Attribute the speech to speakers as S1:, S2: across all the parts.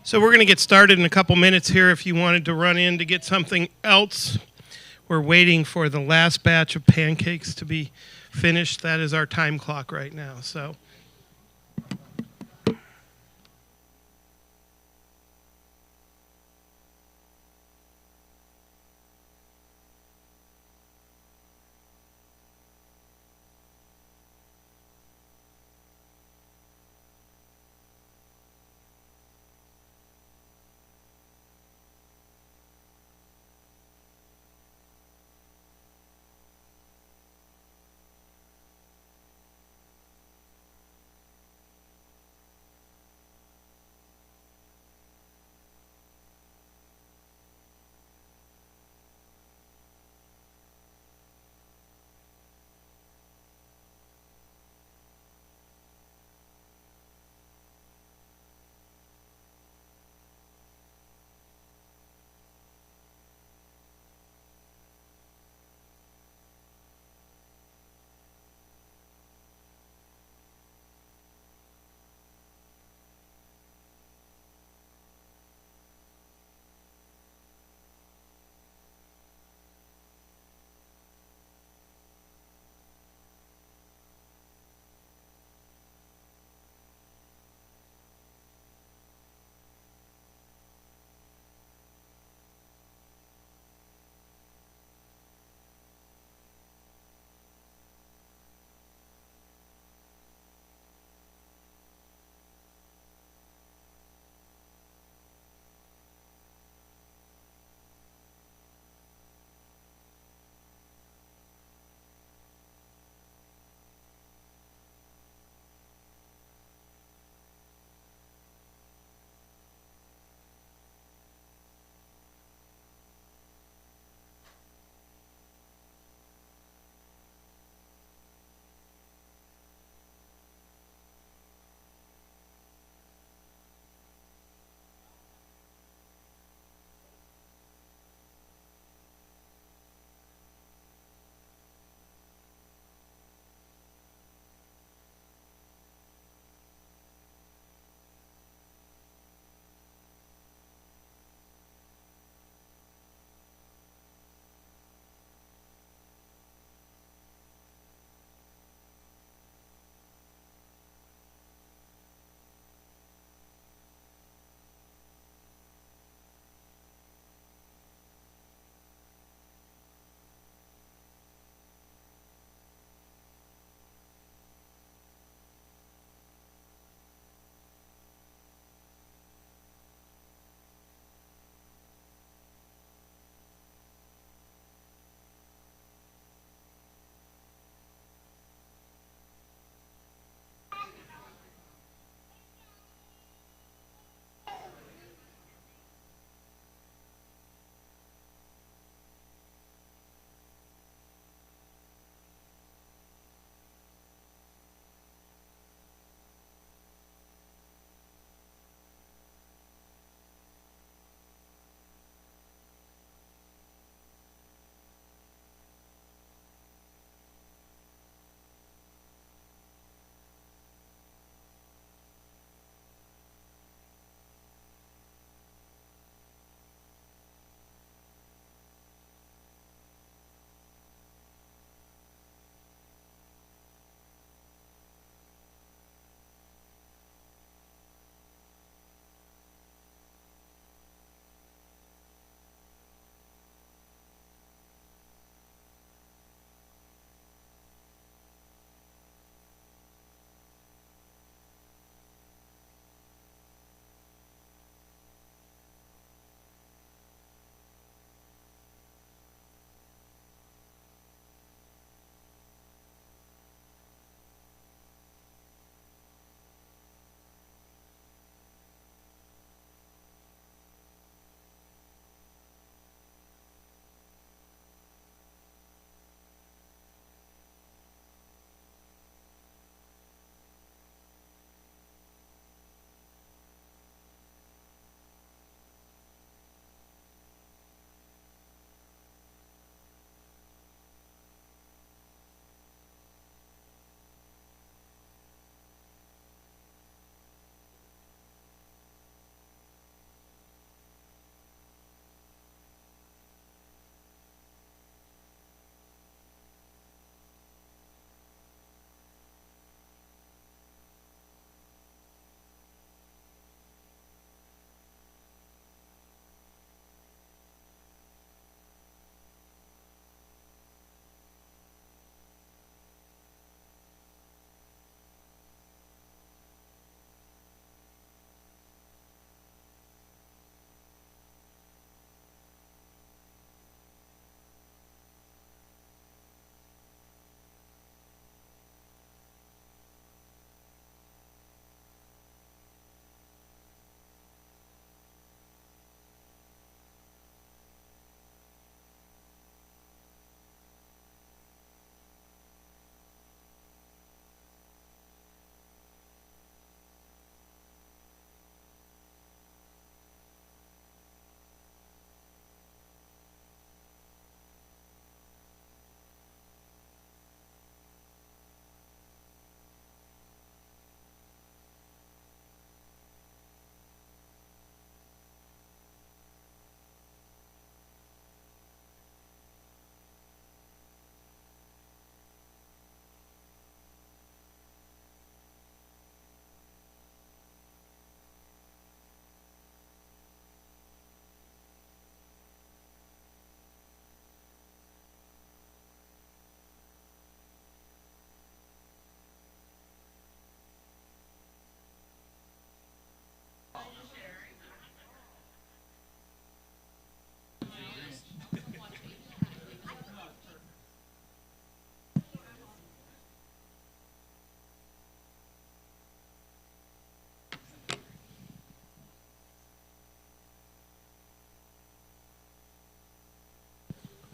S1: So we're going to get started in a couple minutes here. If you wanted to run in to get something else, we're waiting for the last batch of pancakes to be finished. That is our time clock right now. So.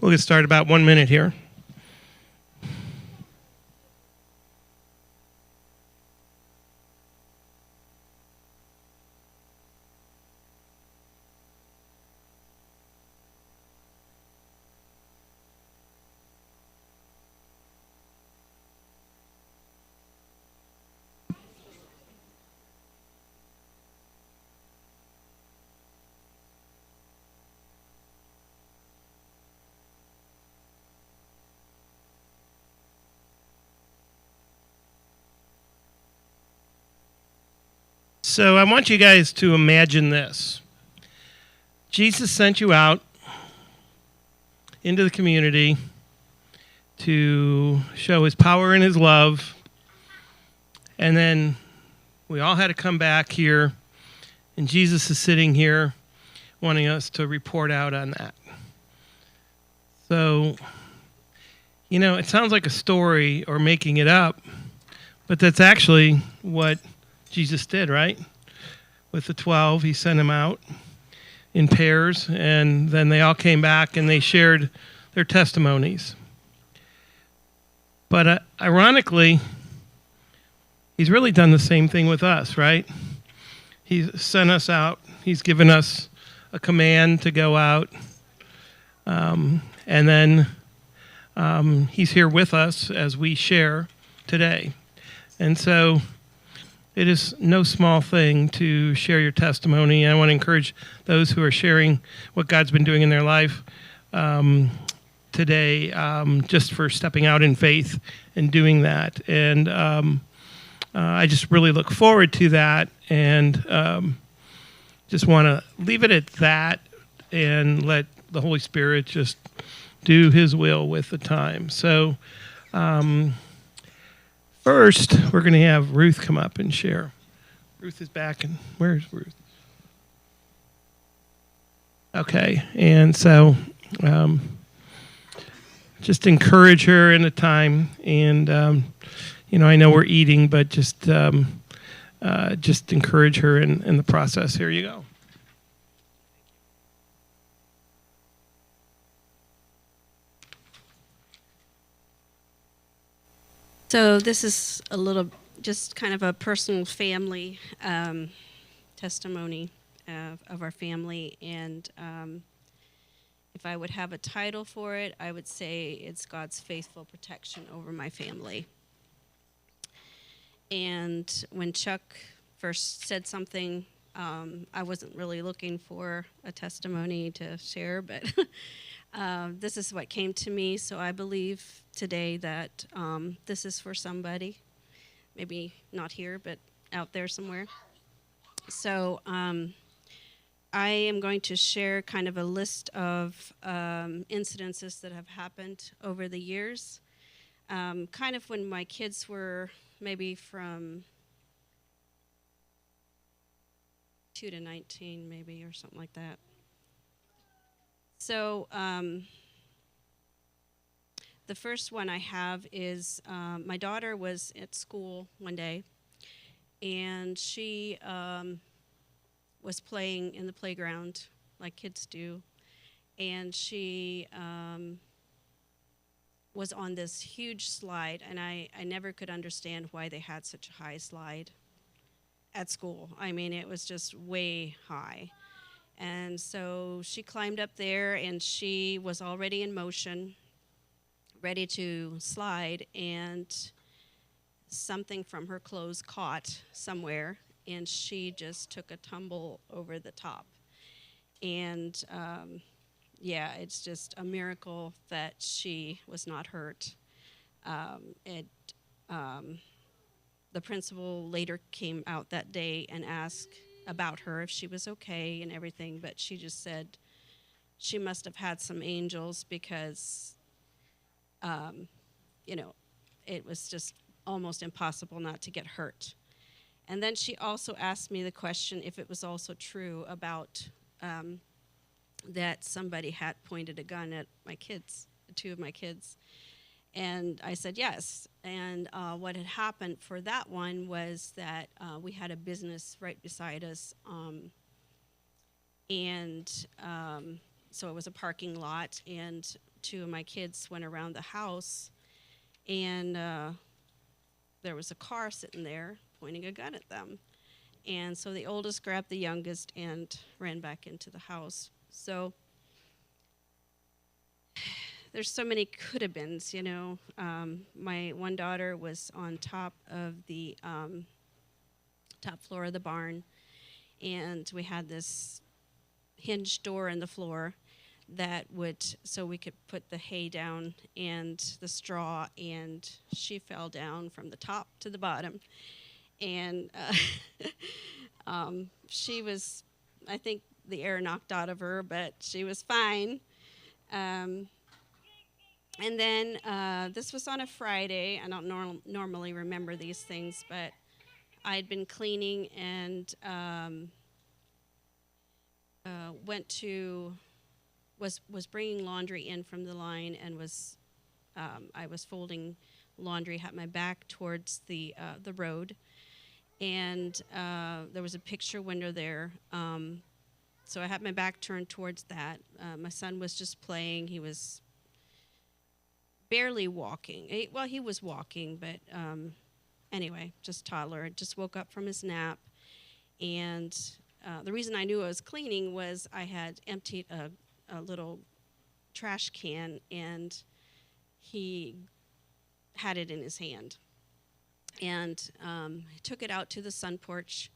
S1: We'll get started about 1 minute here. So I want you guys to imagine this. Jesus sent you out into the community to show his power and his love. And then we all had to come back here, and Jesus is sitting here wanting us to report out on that. So, it sounds like a story or making it up, but that's actually what Jesus did, right? With the 12, he sent them out in pairs, and then they all came back and they shared their testimonies. But ironically, he's really done the same thing with us, right? He's sent us out. He's given us a command to go out. And then he's here with us as we share today. And so it is no small thing to share your testimony. I want to encourage those who are sharing what God's been doing in their life today, just for stepping out in faith and doing that. And I just really look forward to that, and just want to leave it at that and let the Holy Spirit just do his will with the time. So first, we're going to have Ruth come up and share. Ruth is back, and where's Ruth? Okay, and so just encourage her in the time, and I know we're eating, but just encourage her in the process. Here you go.
S2: So this is a little, just kind of a personal family testimony of our family. And if I would have a title for it, I would say it's God's faithful protection over my family. And when Chuck first said something, I wasn't really looking for a testimony to share, but this is what came to me. So I believe today that this is for somebody, maybe not here, but out there somewhere. So I am going to share kind of a list of incidences that have happened over the years, kind of when my kids were maybe from 2 to 19 maybe, or something like that. So the first one I have is my daughter was at school one day, and she was playing in the playground like kids do, and she was on this huge slide, and I never could understand why they had such a high slide at school. I mean, it was just way high. And so she climbed up there, and she was already in motion, ready to slide, and something from her clothes caught somewhere, and she just took a tumble over the top. And it's just a miracle that she was not hurt. The principal later came out that day and asked about her if she was okay and everything, but she just said she must have had some angels because, it was just almost impossible not to get hurt. And then she also asked me the question if it was also true about that somebody had pointed a gun at my kids, two of my kids. And I said yes. And what had happened for that one was that we had a business right beside us. So it was a parking lot, and two of my kids went around the house, and there was a car sitting there pointing a gun at them. And so the oldest grabbed the youngest and ran back into the house. So there's so many could have beens, you know. My one daughter was on top of the top floor of the barn, and we had this hinged door in the floor that would, so we could put the hay down and the straw, and she fell down from the top to the bottom. And she was, I think the air knocked out of her, but she was fine. And then this was on a Friday. I don't normally remember these things, but I'd been cleaning and was bringing laundry in from the line, and I was folding laundry, had my back towards the road, and there was a picture window there. So I had my back turned towards that. My son was just playing. He was barely walking. He was walking, but anyway, just toddler. Just woke up from his nap, and the reason I knew I was cleaning was I had emptied a little trash can, and he had it in his hand. And he took it out to the sun porch,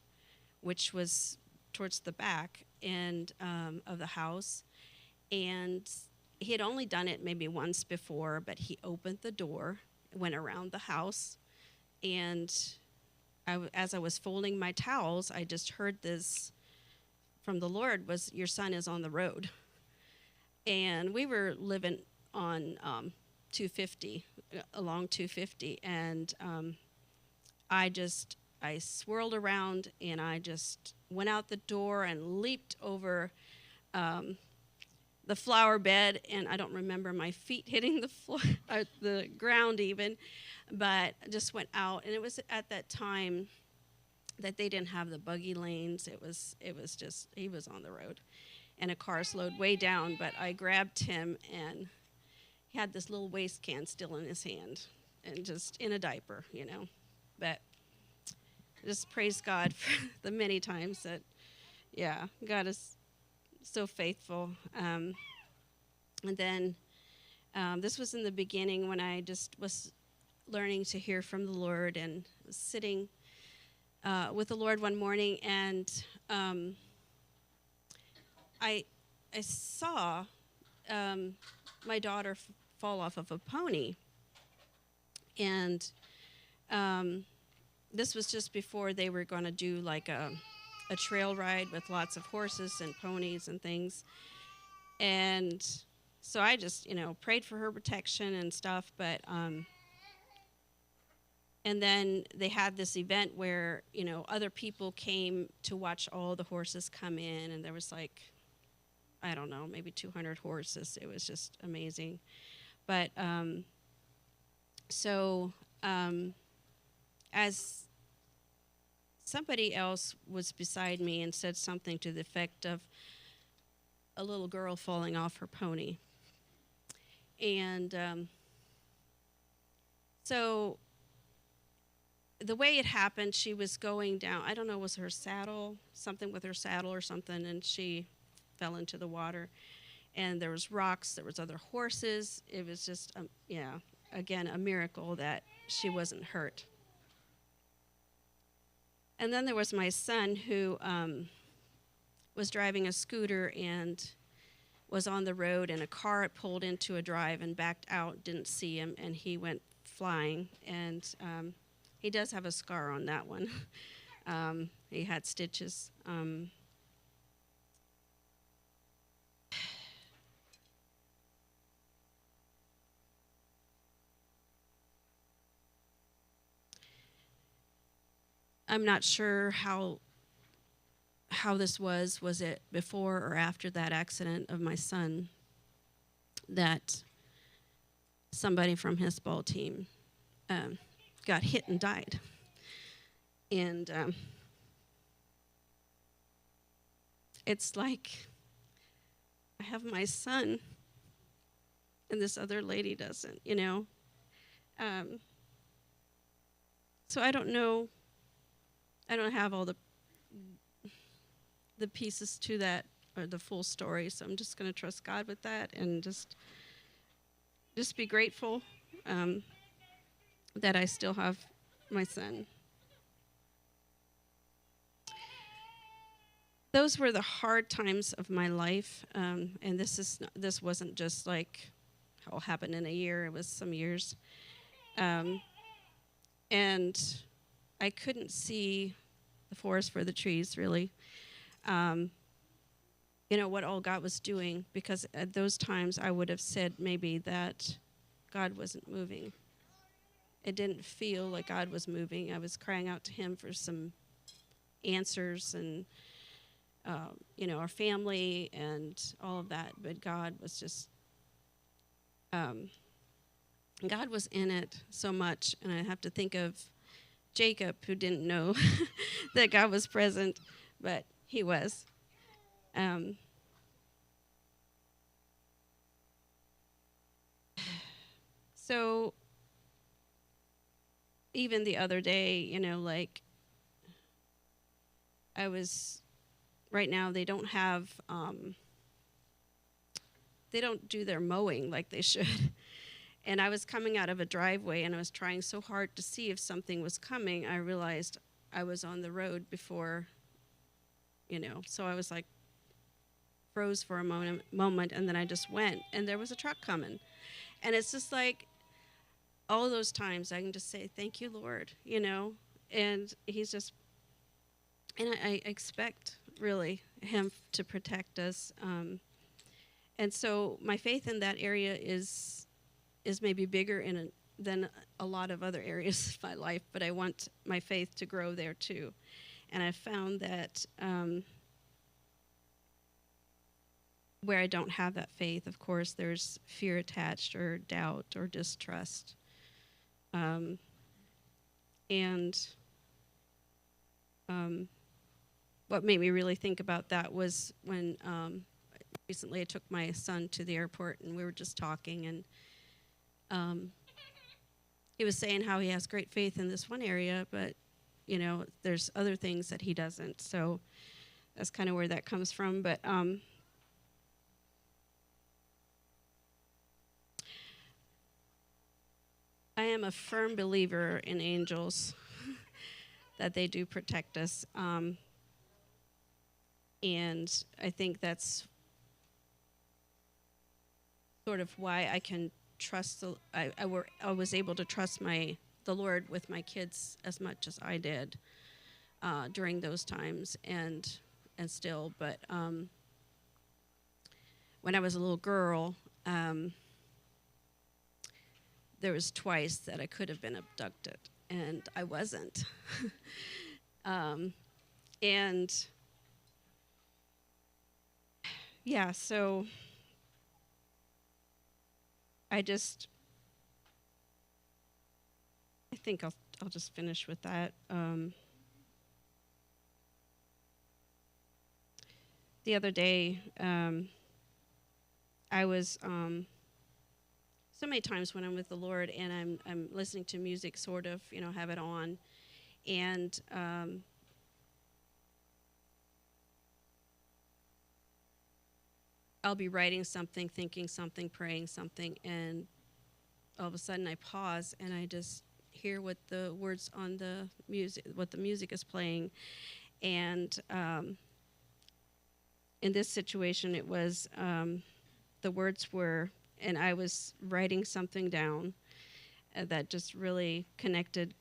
S2: which was towards the back and of the house. And he had only done it maybe once before, but he opened the door, went around the house, and as I was folding my towels, I just heard this from the Lord, was, "Your son is on the road." And we were living on 250, along 250, and I swirled around, and I just went out the door and leaped over the flower bed, and I don't remember my feet hitting the floor, the ground even, but just went out. And it was at that time that they didn't have the buggy lanes. It was just, he was on the road, and a car slowed way down, but I grabbed him, and he had this little waste can still in his hand, and just in a diaper, you know. But just praise God for the many times that, yeah, God is so faithful. And then this was in the beginning when I just was learning to hear from the Lord, and was sitting with the Lord one morning, and I saw my daughter fall off of a pony. And this was just before they were going to do like a trail ride with lots of horses and ponies and things. And so I just, prayed for her protection and stuff. But and then they had this event where, other people came to watch all the horses come in, and there was like, I don't know, maybe 200 horses. It was just amazing. But as somebody else was beside me and said something to the effect of a little girl falling off her pony. And so the way it happened, she was going down, I don't know, was her saddle, something with her saddle or something, and she fell into the water. And there was rocks, there was other horses. It was just, again, a miracle that she wasn't hurt. And then there was my son, who was driving a scooter and was on the road, and a car had pulled into a drive and backed out, didn't see him, and he went flying. And he does have a scar on that one. He had stitches. I'm not sure how this was. Was it before or after that accident of my son that somebody from his ball team got hit and died? And it's like I have my son and this other lady doesn't, you know? Um, so I don't know. I don't have all the pieces to that or the full story. So I'm just going to trust God with that and just be grateful um, that I still have my son. Those were the hard times of my life, and this wasn't just like all happened in a year. It was some years, um, and I couldn't see the forest for the trees really. Um, you know what all God was doing, because at those times I would have said maybe that God wasn't moving. It didn't feel like God was moving. I was crying out to Him for some answers and our family and all of that. But God was just, God was in it so much. And I have to think of Jacob, who didn't know that God was present, but he was. So even the other day, like I was, right now they don't have, they don't do their mowing like they should. And I was coming out of a driveway and I was trying so hard to see if something was coming. I realized I was on the road before, so I was like froze for a moment and then I just went and there was a truck coming. And it's just like all those times I can just say, thank you, Lord, and He's just, and I expect really Him to protect us. And so my faith in that area is maybe bigger than a lot of other areas of my life, but I want my faith to grow there too. And I found that where I don't have that faith, of course, there's fear attached or doubt or distrust. And what made me really think about that was when recently I took my son to the airport and we were just talking, and he was saying how he has great faith in this one area, but there's other things that he doesn't. So that's kind of where that comes from. But I am a firm believer in angels, that they do protect us. And I think that's sort of why I can trust I was able to trust the Lord with my kids as much as I did during those times and still. But when I was a little girl, there was twice that I could have been abducted, and I wasn't. And yeah, so I think I'll just finish with that. The other day, I was so many times when I'm with the Lord and I'm listening to music, sort of, have it on, and I'll be writing something, thinking something, praying something, and all of a sudden I pause and I just hear what the words on the music, what the music is playing. And in this situation, it was the words were, and I was writing something down that just really connected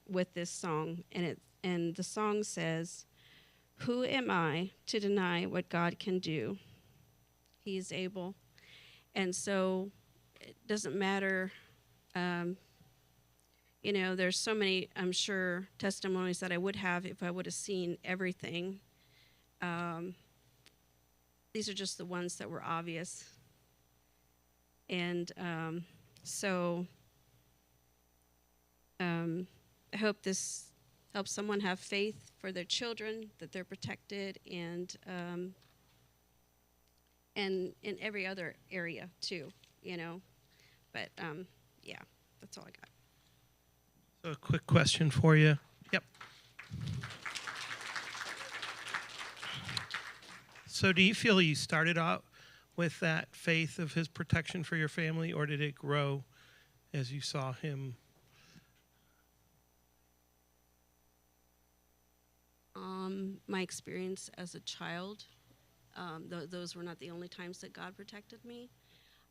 S2: with this song. And the song says, "Who am I to deny what God can do? He is able." And so it doesn't matter. There's so many, I'm sure, testimonies that I would have if I would have seen everything. These are just the ones that were obvious. And so I hope this helps someone have faith for their children, that they're protected, and in every other area too, But yeah, that's all I got.
S1: So a quick question for you. Yep. So do you feel you started out with that faith of his protection for your family, or did it grow as you saw him?
S2: My experience as a child, those were not the only times that God protected me.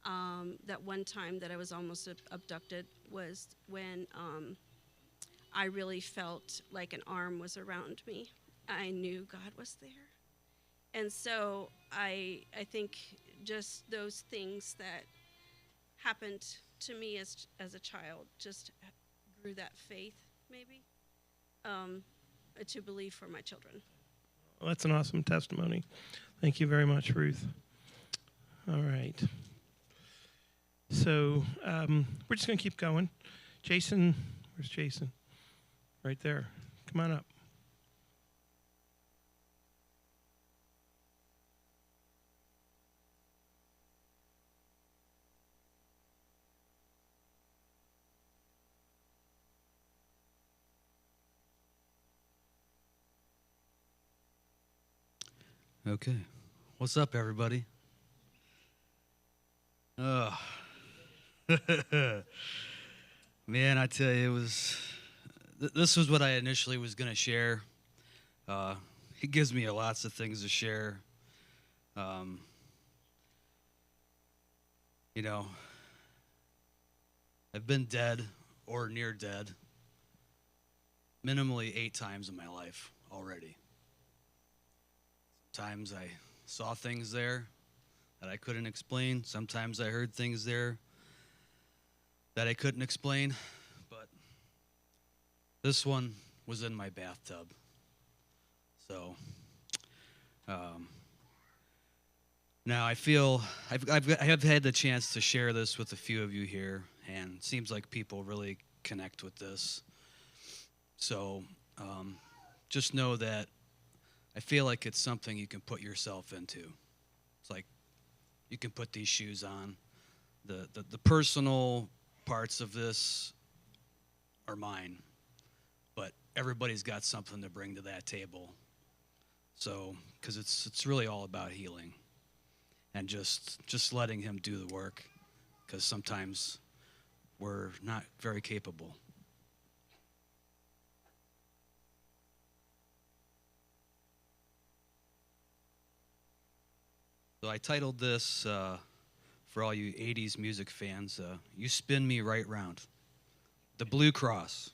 S2: That one time that I was almost abducted was when I really felt like an arm was around me. I knew God was there. And so I think just those things that happened to me as a child just grew that faith, maybe, um, to believe for my children.
S1: Well, that's an awesome testimony. Thank you very much, Ruth. All right. So we're just going to keep going. Jason, where's Jason? Right there. Come on up.
S3: Okay. What's up, everybody? Oh. Man, I tell you, this was what I initially was going to share. He gives me lots of things to share. You know, I've been dead or near dead minimally 8 times in my life already. Sometimes I saw things there that I couldn't explain. Sometimes I heard things there that I couldn't explain. But this one was in my bathtub. So now I feel I have had the chance to share this with a few of you here, and it seems like people really connect with this. So just know that I feel like it's something you can put yourself into. It's like you can put these shoes on. The personal parts of this are mine, but everybody's got something to bring to that table. So, because it's really all about healing and just letting him do the work, because sometimes we're not very capable. So I titled this, for all you 80s music fans, You Spin Me Right Round. The Blue Cross.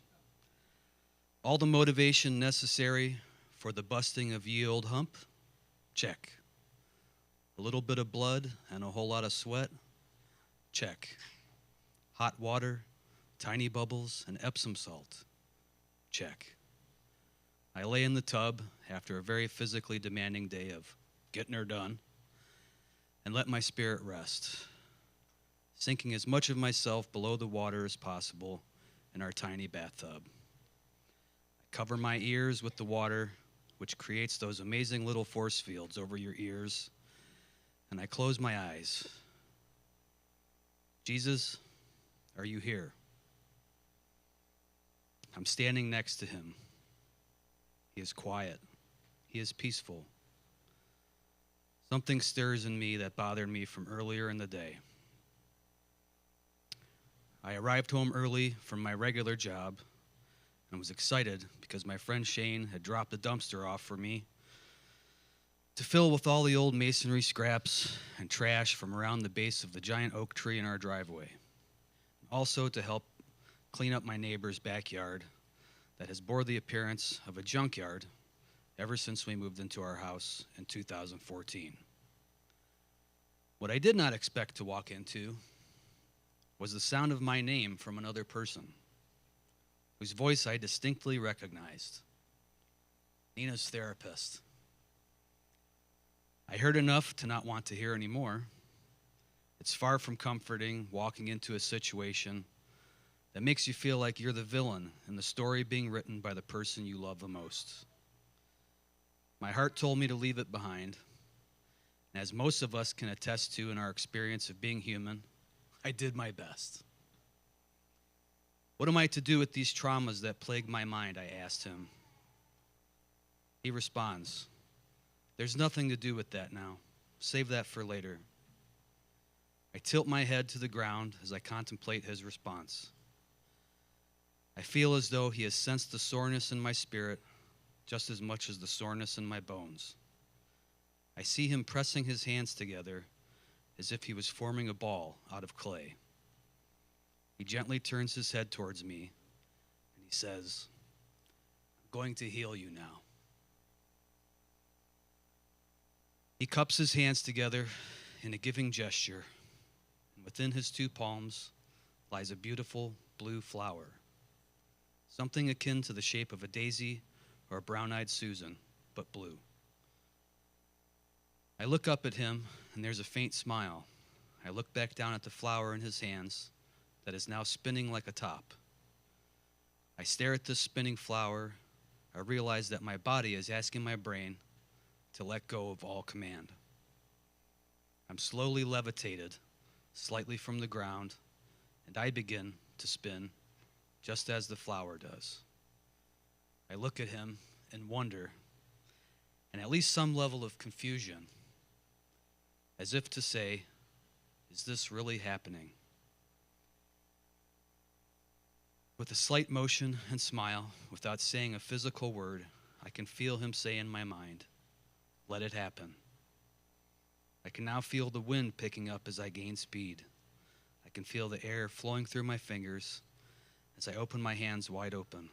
S3: All the motivation necessary for the busting of ye old hump? Check. A little bit of blood and a whole lot of sweat? Check. Hot water, tiny bubbles, and Epsom salt? Check. I lay in the tub after a very physically demanding day of getting her done, and let my spirit rest, sinking as much of myself below the water as possible in our tiny bathtub. I cover my ears with the water, which creates those amazing little force fields over your ears, and I close my eyes. Jesus, are you here? I'm standing next to him. He is quiet. He is peaceful. Something stirs in me that bothered me from earlier in the day. I arrived home early from my regular job and was excited because my friend Shane had dropped the dumpster off for me to fill with all the old masonry scraps and trash from around the base of the giant oak tree in our driveway. Also to help clean up my neighbor's backyard that has bore the appearance of a junkyard ever since we moved into our house in 2014. What I did not expect to walk into was the sound of my name from another person, whose voice I distinctly recognized. Nina's therapist. I heard enough to not want to hear anymore. It's far from comforting walking into a situation that makes you feel like you're the villain in the story being written by the person you love the most. My heart told me to leave it behind. And as most of us can attest to in our experience of being human, I did my best. What am I to do with these traumas that plague my mind? I asked him. He responds, there's nothing to do with that now. Save that for later. I tilt my head to the ground as I contemplate his response. I feel as though he has sensed the soreness in my spirit just as much as the soreness in my bones. I see him pressing his hands together as if he was forming a ball out of clay. He gently turns his head towards me and he says, I'm going to heal you now. He cups his hands together in a giving gesture, and within his two palms lies a beautiful blue flower, something akin to the shape of a daisy or a brown-eyed Susan, but blue. I look up at him, and there's a faint smile. I look back down at the flower in his hands that is now spinning like a top. I stare at this spinning flower. I realize that my body is asking my brain to let go of all command. I'm slowly levitated, slightly from the ground, and I begin to spin just as the flower does. I look at him in wonder and at least some level of confusion, as if to say, is this really happening? With a slight motion and smile, without saying a physical word, I can feel him say in my mind, let it happen. I can now feel the wind picking up as I gain speed. I can feel the air flowing through my fingers as I open my hands wide open.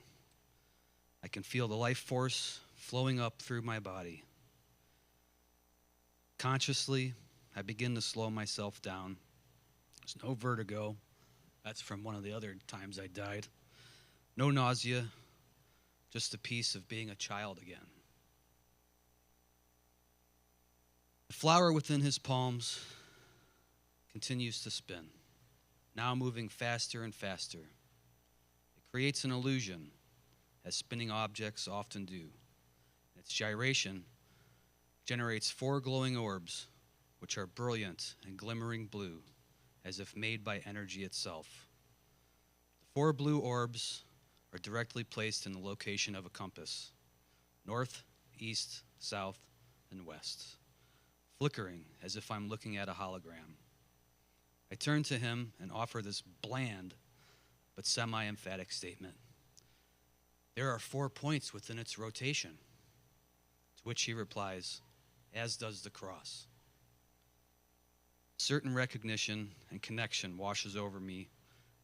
S3: I can feel the life force flowing up through my body. Consciously, I begin to slow myself down. There's no vertigo. That's from one of the other times I died. No nausea, just the peace of being a child again. The flower within his palms continues to spin, now moving faster and faster. It creates an illusion, as spinning objects often do. Its gyration generates 4 glowing orbs, which are brilliant and glimmering blue, as if made by energy itself. The 4 blue orbs are directly placed in the location of a compass, north, east, south, and west, flickering as if I'm looking at a hologram. I turn to him and offer this bland but semi-emphatic statement. There are 4 points within its rotation, to which he replies, as does the cross. Certain recognition and connection washes over me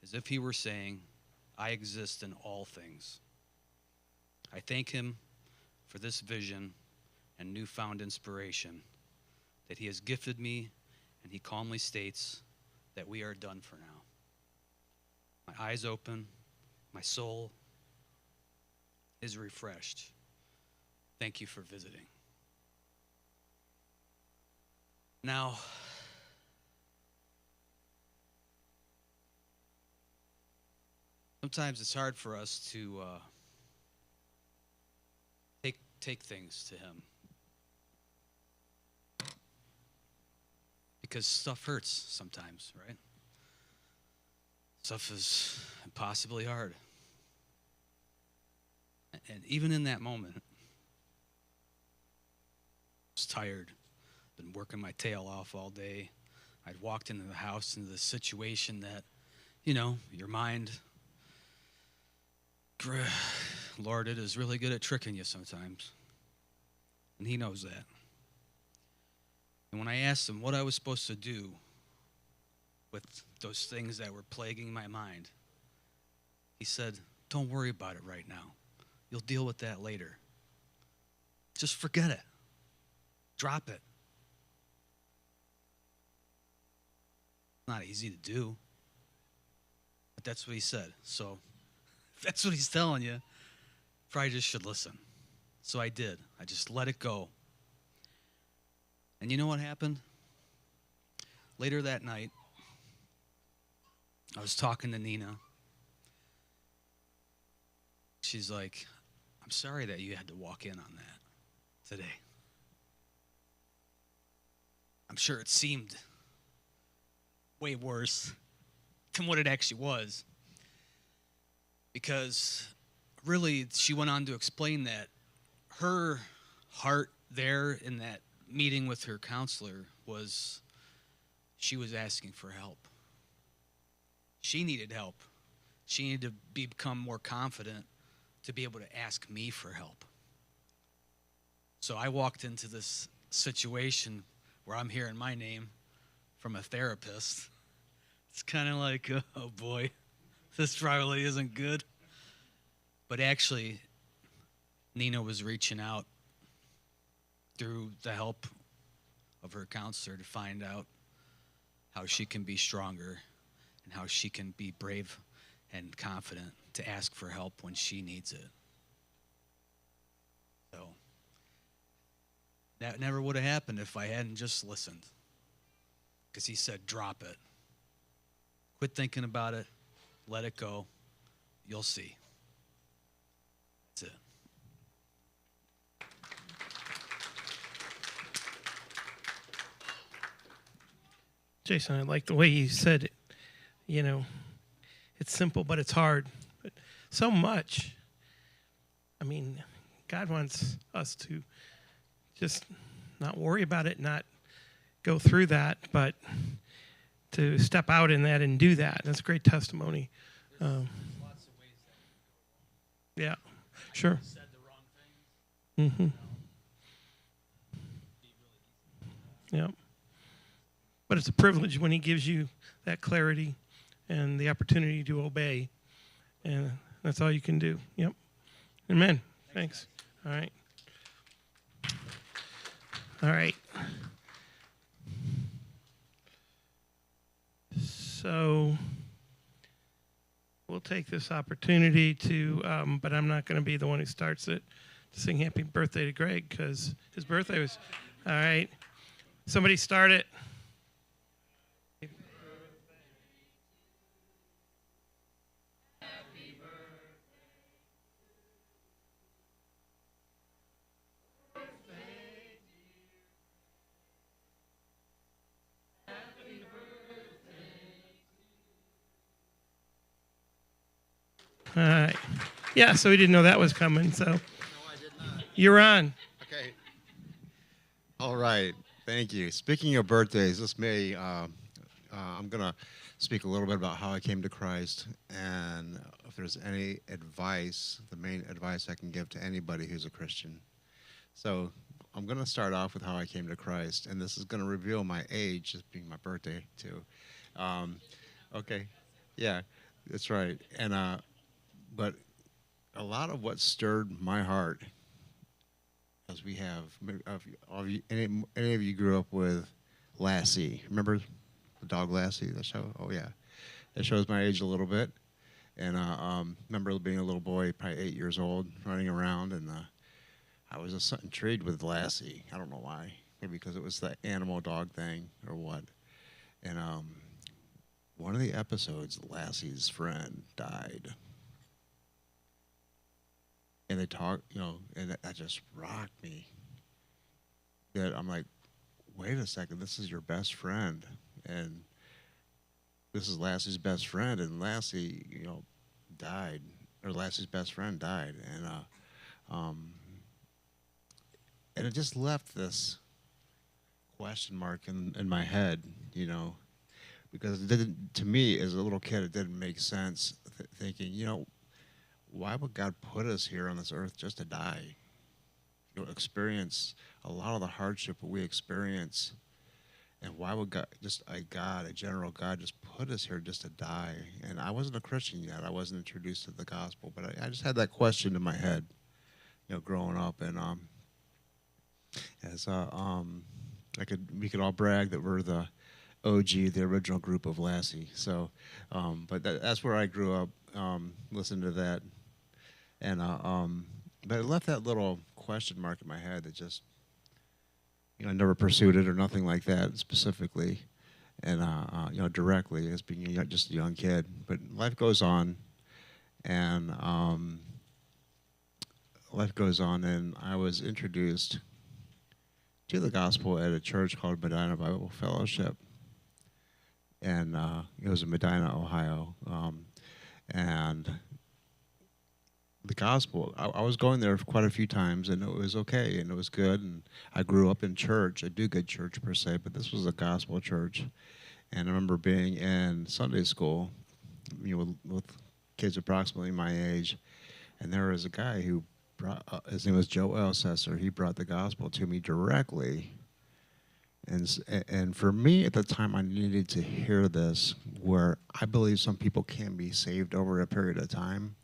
S3: as if he were saying, I exist in all things. I thank him for this vision and newfound inspiration that he has gifted me, and he calmly states that we are done for now. My eyes open, my soul is refreshed. Thank you for visiting. Now, sometimes it's hard for us to take things to him because stuff hurts sometimes, right? Stuff is impossibly hard. And even in that moment, I was tired, been working my tail off all day. I'd walked into the house into this situation that, your mind, Lord, it is really good at tricking you sometimes. And he knows that. And when I asked him what I was supposed to do with those things that were plaguing my mind, he said, don't worry about it right now. You'll deal with that later. Just forget it. Drop it. Not easy to do. But that's what he said. So if that's what he's telling you, probably just should listen. So I did. I just let it go. And you know what happened? Later that night, I was talking to Nina. She's like, I'm sorry that you had to walk in on that today. I'm sure it seemed way worse
S4: than what it actually was. Because really, she went on to explain that her heart there in that meeting with her counselor was she was asking for help. She needed help. She needed to become more confident to be able to ask me for help. So I walked into this situation where I'm hearing my name from a therapist. It's kind of like, oh boy, this probably isn't good. But actually, Nina was reaching out through the help of her counselor to find out how she can be stronger and how she can be brave and confident to ask for help when she needs it. So that never would have happened if I hadn't just listened. Because he said, drop it. Quit thinking about it. Let it go. You'll see. That's it.
S1: Jason, I like the way you said it. You know, it's simple, but it's hard. But so much. I mean, God wants us to just not worry about it, not go through that, but to step out in that and do that. That's a great testimony.
S4: Lots of ways that
S1: Yeah, sure.
S4: said the wrong things.
S1: Mm-hmm. Yeah. But it's a privilege when he gives you that clarity and the opportunity to obey. And that's all you can do. Yep. Amen. Thanks. All right. All right. So we'll take this opportunity to, but I'm not going to be the one who starts it, to sing happy birthday to Greg because his birthday was, all right. Somebody start it. All right. Yeah, so we didn't know that was coming. So
S5: No, I did not.
S1: you're on.
S5: Okay. All right. Thank you. Speaking of birthdays, this May, I'm going to speak a little bit about how I came to Christ and if there's any advice, the main advice I can give to anybody who's a Christian. So I'm going to start off with how I came to Christ, and this is going to reveal my age, just being my birthday, too. Okay. Yeah, that's right. And but a lot of what stirred my heart, as we have, any of you grew up with Lassie. Remember the dog Lassie, the show? Oh, yeah. That shows my age a little bit. And remember being a little boy, probably 8 years old, running around, and I was just intrigued with Lassie. I don't know why. Maybe because it was the animal dog thing or what. And one of the episodes, Lassie's friend died. And they talked, and that just rocked me. That I'm like, wait a second, this is your best friend. And this is Lassie's best friend. And Lassie, died, or Lassie's best friend died. And it just left this question mark in my head, because it didn't, to me, as a little kid, it didn't make sense thinking, why would God put us here on this earth just to die? Experience a lot of the hardship that we experience. And why would God, a general God, just put us here just to die? And I wasn't a Christian yet. I wasn't introduced to the gospel. But I just had that question in my head, growing up. And we could all brag that we're the OG, the original group of Lassie. So, but that's where I grew up, listening to that. And but it left that little question mark in my head that just, I never pursued it or nothing like that specifically, and directly as being just a young kid. But life goes on, and I was introduced to the gospel at a church called Medina Bible Fellowship. and it was in Medina, Ohio, and the gospel. I was going there quite a few times, and it was okay, and it was good. And I grew up in church. I do good church per se, but this was a gospel church. And I remember being in Sunday school, with kids approximately my age, and there was a guy who brought. His name was Joe Elsesser. He brought the gospel to me directly. And for me at the time, I needed to hear this, where I believe some people can be saved over a period of time.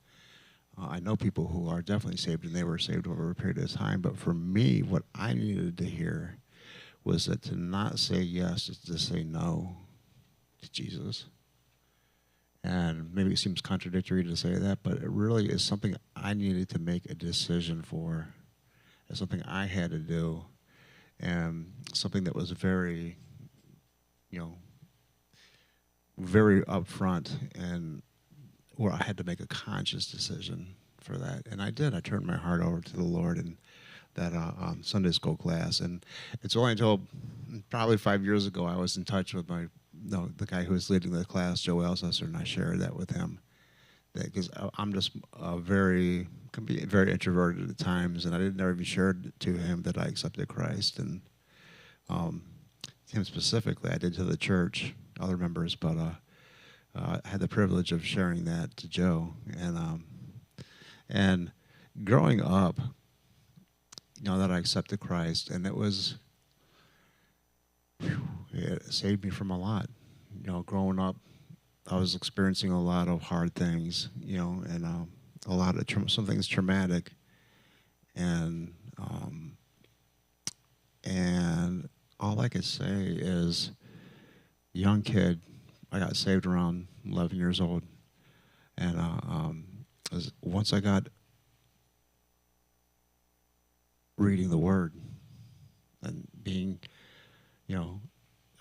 S5: I know people who are definitely saved, and they were saved over a period of time. But for me, what I needed to hear was that to not say yes is to say no to Jesus. And maybe it seems contradictory to say that, but it really is something I needed to make a decision for. It's something I had to do, and something that was very, very upfront, and where I had to make a conscious decision for that. And I did. I turned my heart over to the Lord in that Sunday school class. And it's only until probably 5 years ago I was in touch with the guy who was leading the class, Joe Elsesser, and I shared that with him. Because I'm just can be very introverted at times, and I didn't ever even share to him that I accepted Christ. And him specifically, I did to the church, other members, but I had the privilege of sharing that to Joe. And growing up, that I accepted Christ, and it saved me from a lot. Growing up, I was experiencing a lot of hard things, and a lot of some things traumatic, and all I could say is, young kid, I got saved around 11 years old, and once I got reading the Word and being, I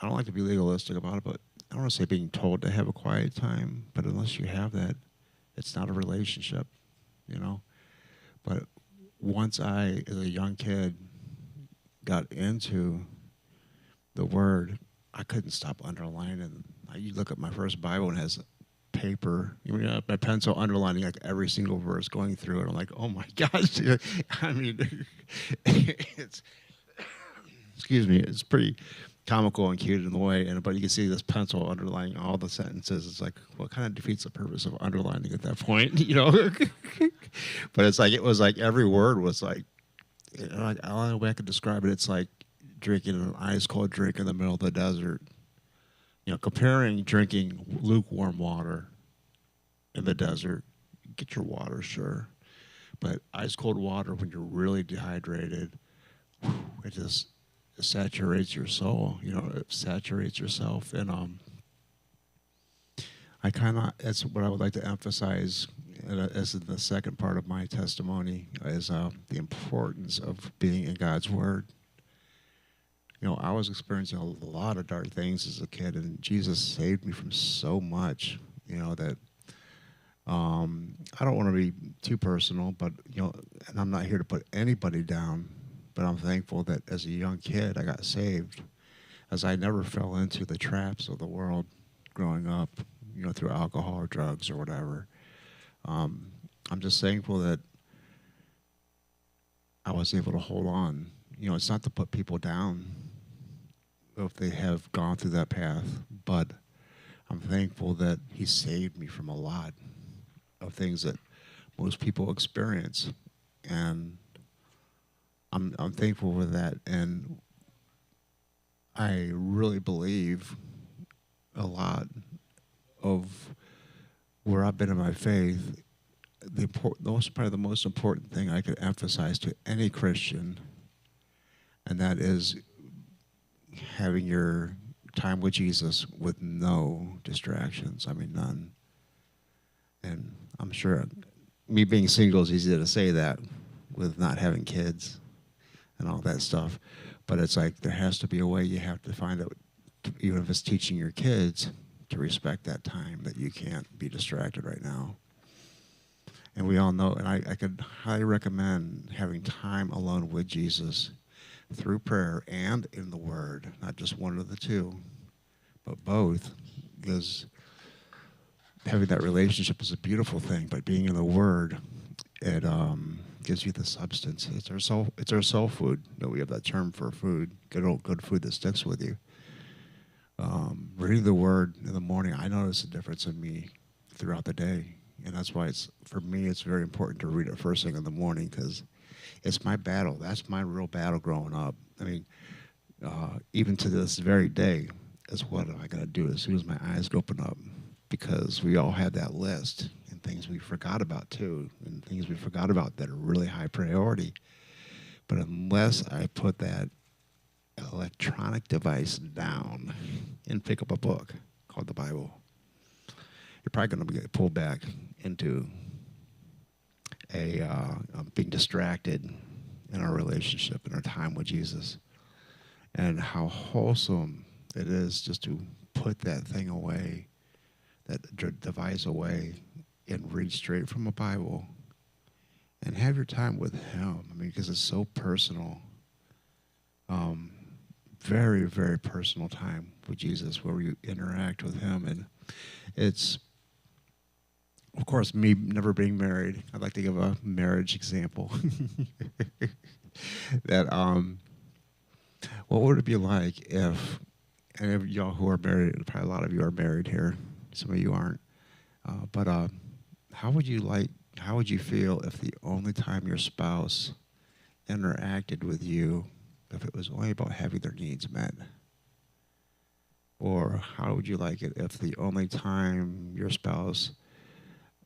S5: don't like to be legalistic about it, but I don't want to say being told to have a quiet time, but unless you have that, it's not a relationship, But once I, as a young kid, got into the Word, I couldn't stop underlining. You look at my first Bible and it has paper, my pencil underlining like every single verse, going through it. I'm like, oh my gosh. I mean, it's, excuse me, it's pretty comical and cute in the way, but you can see this pencil underlining all the sentences. It's like, what kind of defeats the purpose of underlining at that point, But it was like every word was like, the only way I could describe it, it's like drinking an ice cold drink in the middle of the desert. Comparing drinking lukewarm water in the desert, get your water, sure, but ice cold water when you're really dehydrated, it just saturates your soul. It saturates yourself, and that's what I would like to emphasize as the second part of my testimony is the importance of being in God's Word. I was experiencing a lot of dark things as a kid, and Jesus saved me from so much, that I don't want to be too personal, but, and I'm not here to put anybody down, but I'm thankful that as a young kid I got saved, as I never fell into the traps of the world growing up, through alcohol or drugs or whatever. I'm just thankful that I was able to hold on. It's not to put people down if they have gone through that path, but I'm thankful that He saved me from a lot of things that most people experience, and I'm thankful for that. And I really believe a lot of where I've been in my faith. Probably the most important thing I could emphasize to any Christian, and that is having your time with Jesus with no distractions. I mean, none. And I'm sure me being single is easy to say that with not having kids and all that stuff. But it's like there has to be a way you have to find out, even if it's teaching your kids to respect that time, that you can't be distracted right now. And we all know, and I could highly recommend having time alone with Jesus through prayer and in the Word, not just one of the two, but both. because having that relationship is a beautiful thing, but being in the Word, it gives you the substance. It's our soul food. You know, we have that term for food, good food that sticks with you. Reading the Word in the morning, I notice a difference in me throughout the day, and that's why for me it's very important to read it first thing in the morning, because it's my battle. That's my real battle growing up. I mean, even to this very day, is what am I going to do as soon as my eyes open up? Because we all have that list and things we forgot about too, and things we forgot about that are really high priority. But unless I put that electronic device down and pick up a book called the Bible, you're probably going to get pulled back into being distracted in our relationship and our time with Jesus. And how wholesome it is just to put that thing away, that device away, and read straight from a Bible and have your time with Him. I mean, because it's so personal. Very, very personal time with Jesus where you interact with Him. And it's, of course, me never being married, I'd like to give a marriage example. That, what would it be like if, and of y'all who are married, probably a lot of you are married here, some of you aren't, but how would you feel if the only time your spouse interacted with you, if it was only about having their needs met? Or how would you like it if the only time your spouse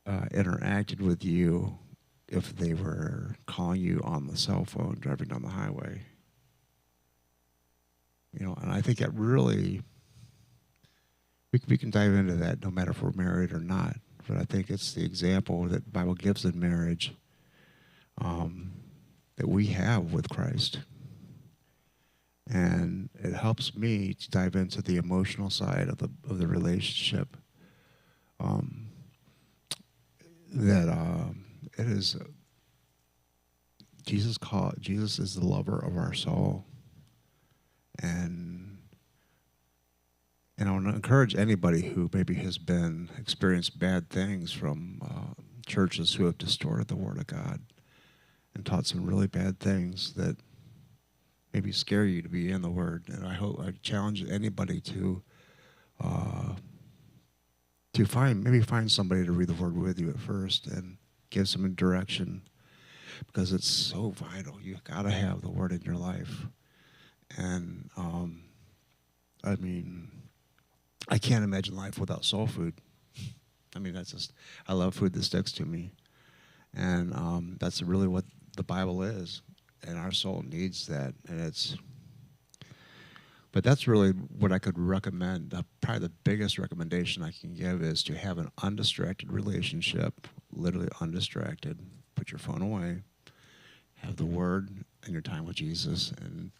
S5: interacted with you, if they were calling you on the cell phone driving down the highway? You know, and I think that really, we can dive into that no matter if we're married or not. But I think it's the example that the Bible gives in marriage that we have with Christ. And it helps me to dive into the emotional side of the relationship. It is Jesus is the lover of our soul. And I want to encourage anybody who maybe has experienced bad things from churches who have distorted the Word of God and taught some really bad things that maybe scare you to be in the Word. And I challenge anybody to find somebody to read the Word with you at first and give some direction, because it's so vital. You've got to have the Word in your life. And I mean, I can't imagine life without soul food. I mean, I love food that sticks to me. And that's really what the Bible is. And our soul needs that. But that's really what I could recommend. Probably the biggest recommendation I can give is to have an undistracted relationship, literally undistracted. Put your phone away. Have the Word and your time with Jesus. And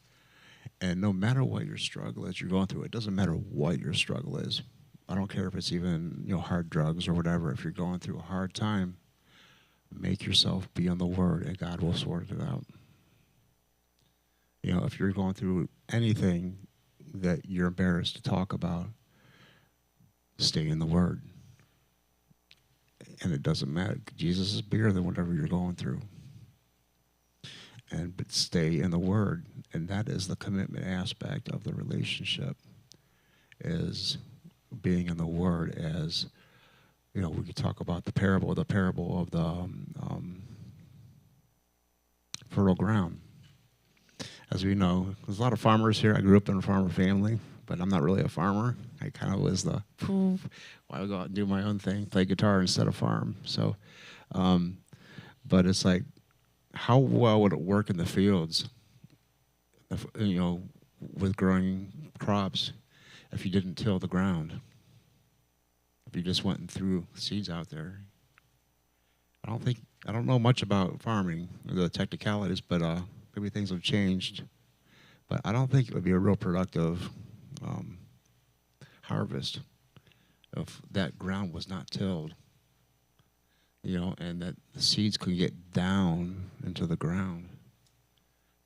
S5: no matter what your struggle is you're going through, it doesn't matter what your struggle is. I don't care if it's even hard drugs or whatever. If you're going through a hard time, make yourself be on the Word, and God will sort it out. If you're going through anything that you're embarrassed to talk about, stay in the Word. And it doesn't matter. Jesus is bigger than whatever you're going through. But stay in the Word. And that is the commitment aspect of the relationship, is being in the Word. As we could talk about the parable of the fertile ground. As we know, there's a lot of farmers here. I grew up in a farmer family, but I'm not really a farmer. I kind of was why I go out and do my own thing, play guitar instead of farm. So, but it's like, how well would it work in the fields, with growing crops, if you didn't till the ground? If you just went and threw seeds out there? I don't know much about farming, the technicalities, but maybe things have changed. But I don't think it would be a real productive harvest if that ground was not tilled, and that the seeds could get down into the ground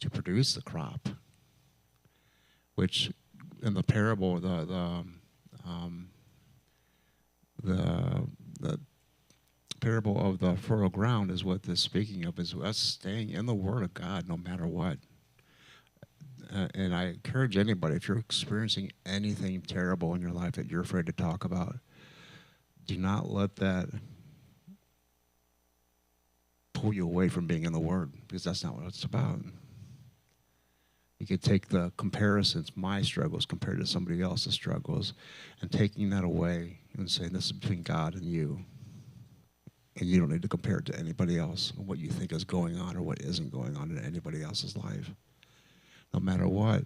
S5: to produce the crop, which in the parable, the parable of the fertile ground is what this speaking of, is us staying in the Word of God no matter what. And I encourage anybody, if you're experiencing anything terrible in your life that you're afraid to talk about, do not let that pull you away from being in the Word, because that's not what it's about. You could take the comparisons, my struggles compared to somebody else's struggles, and taking that away and saying this is between God and you. And you don't need to compare it to anybody else and what you think is going on or what isn't going on in anybody else's life. No matter what,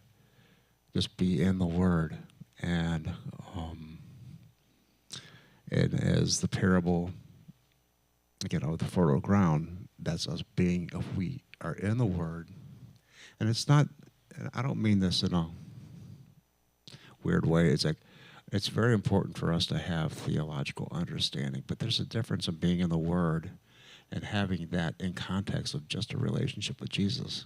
S5: just be in the Word. And as the parable, again, of the fertile ground, that's us being, if we are in the Word. And it's not, I don't mean this in a weird way. It's like, it's very important for us to have theological understanding, but there's a difference in being in the Word and having that in context of just a relationship with Jesus.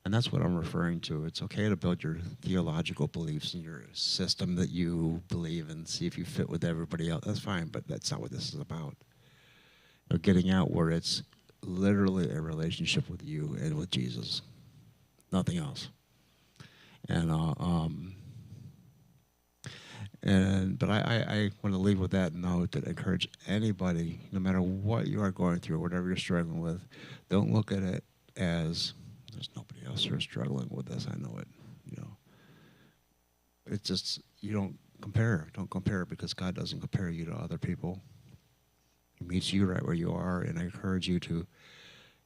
S5: And that's what I'm referring to. It's okay to build your theological beliefs and your system that you believe and see if you fit with everybody else. That's fine, but that's not what this is about. You know, getting out where it's literally a relationship with you and with Jesus. Nothing else. But I want to leave with that note that encourage anybody, no matter what you are going through, whatever you're struggling with, don't look at it as there's nobody else who is struggling with this. I know it. You know, it's just you don't compare. Don't compare, because God doesn't compare you to other people. He meets you right where you are, and I encourage you to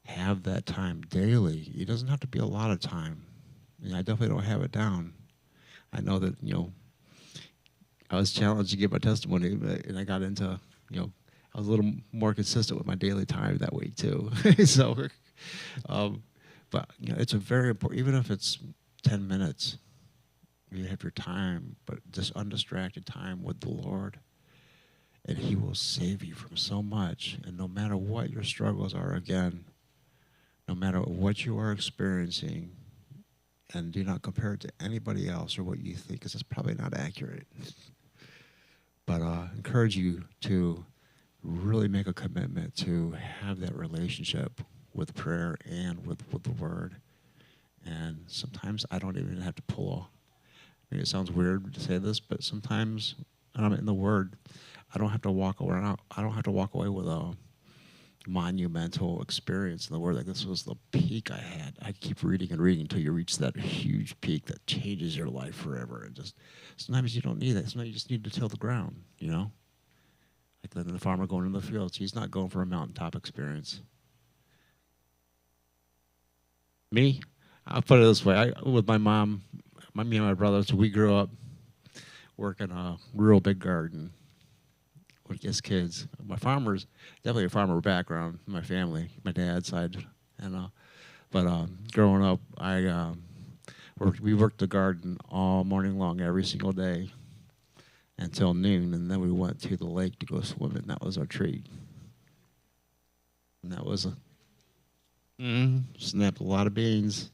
S5: have that time daily. It doesn't have to be a lot of time. I mean, I definitely don't have it down. I know that, you know, I was challenged to give my testimony, and I got into, you know, I was a little more consistent with my daily time that week too. So, but you know, it's a very important, even if it's 10 minutes, you have your time, but just undistracted time with the Lord, and He will save you from so much. And no matter what your struggles are, again, no matter what you are experiencing, and do not compare it to anybody else or what you think, because it's probably not accurate. But encourage you to really make a commitment to have that relationship with prayer and with the Word. And sometimes I don't even have to pull. I mean, it sounds weird to say this, but sometimes when I'm in the Word, I don't have to walk around. I don't have to walk away with a monumental experience in the Word. Like, this was the peak I had. I keep reading and reading until you reach that huge peak that changes your life forever. And just sometimes you don't need that. Sometimes you just need to till the ground, you know? Like the farmer going in the fields. He's not going for a mountaintop experience. Me, I'll put it this way. With my mom, me and my brothers, we grew up working a rural big garden with just kids. My farmer's definitely a farmer background. My family, my dad's side, and but growing up, we worked the garden all morning long, every single day, until noon, and then we went to the lake to go swimming. That was our treat, and that was snapped a lot of beans.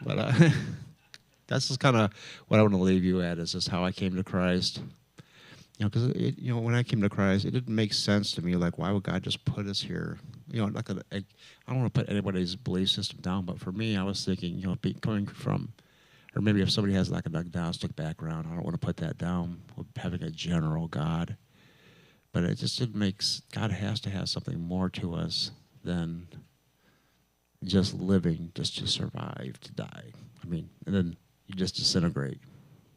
S5: But that's just kind of what I want to leave you at, is just how I came to Christ. You know, because when I came to Christ, it didn't make sense to me. Like, why would God just put us here? You know, I don't want to put anybody's belief system down, but for me, I was thinking, you know, coming from, or maybe if somebody has like an agnostic background, I don't want to put that down with having a general God. But it just didn't make, God has to have something more to us than just living just to survive, to die. I mean, and then you just disintegrate.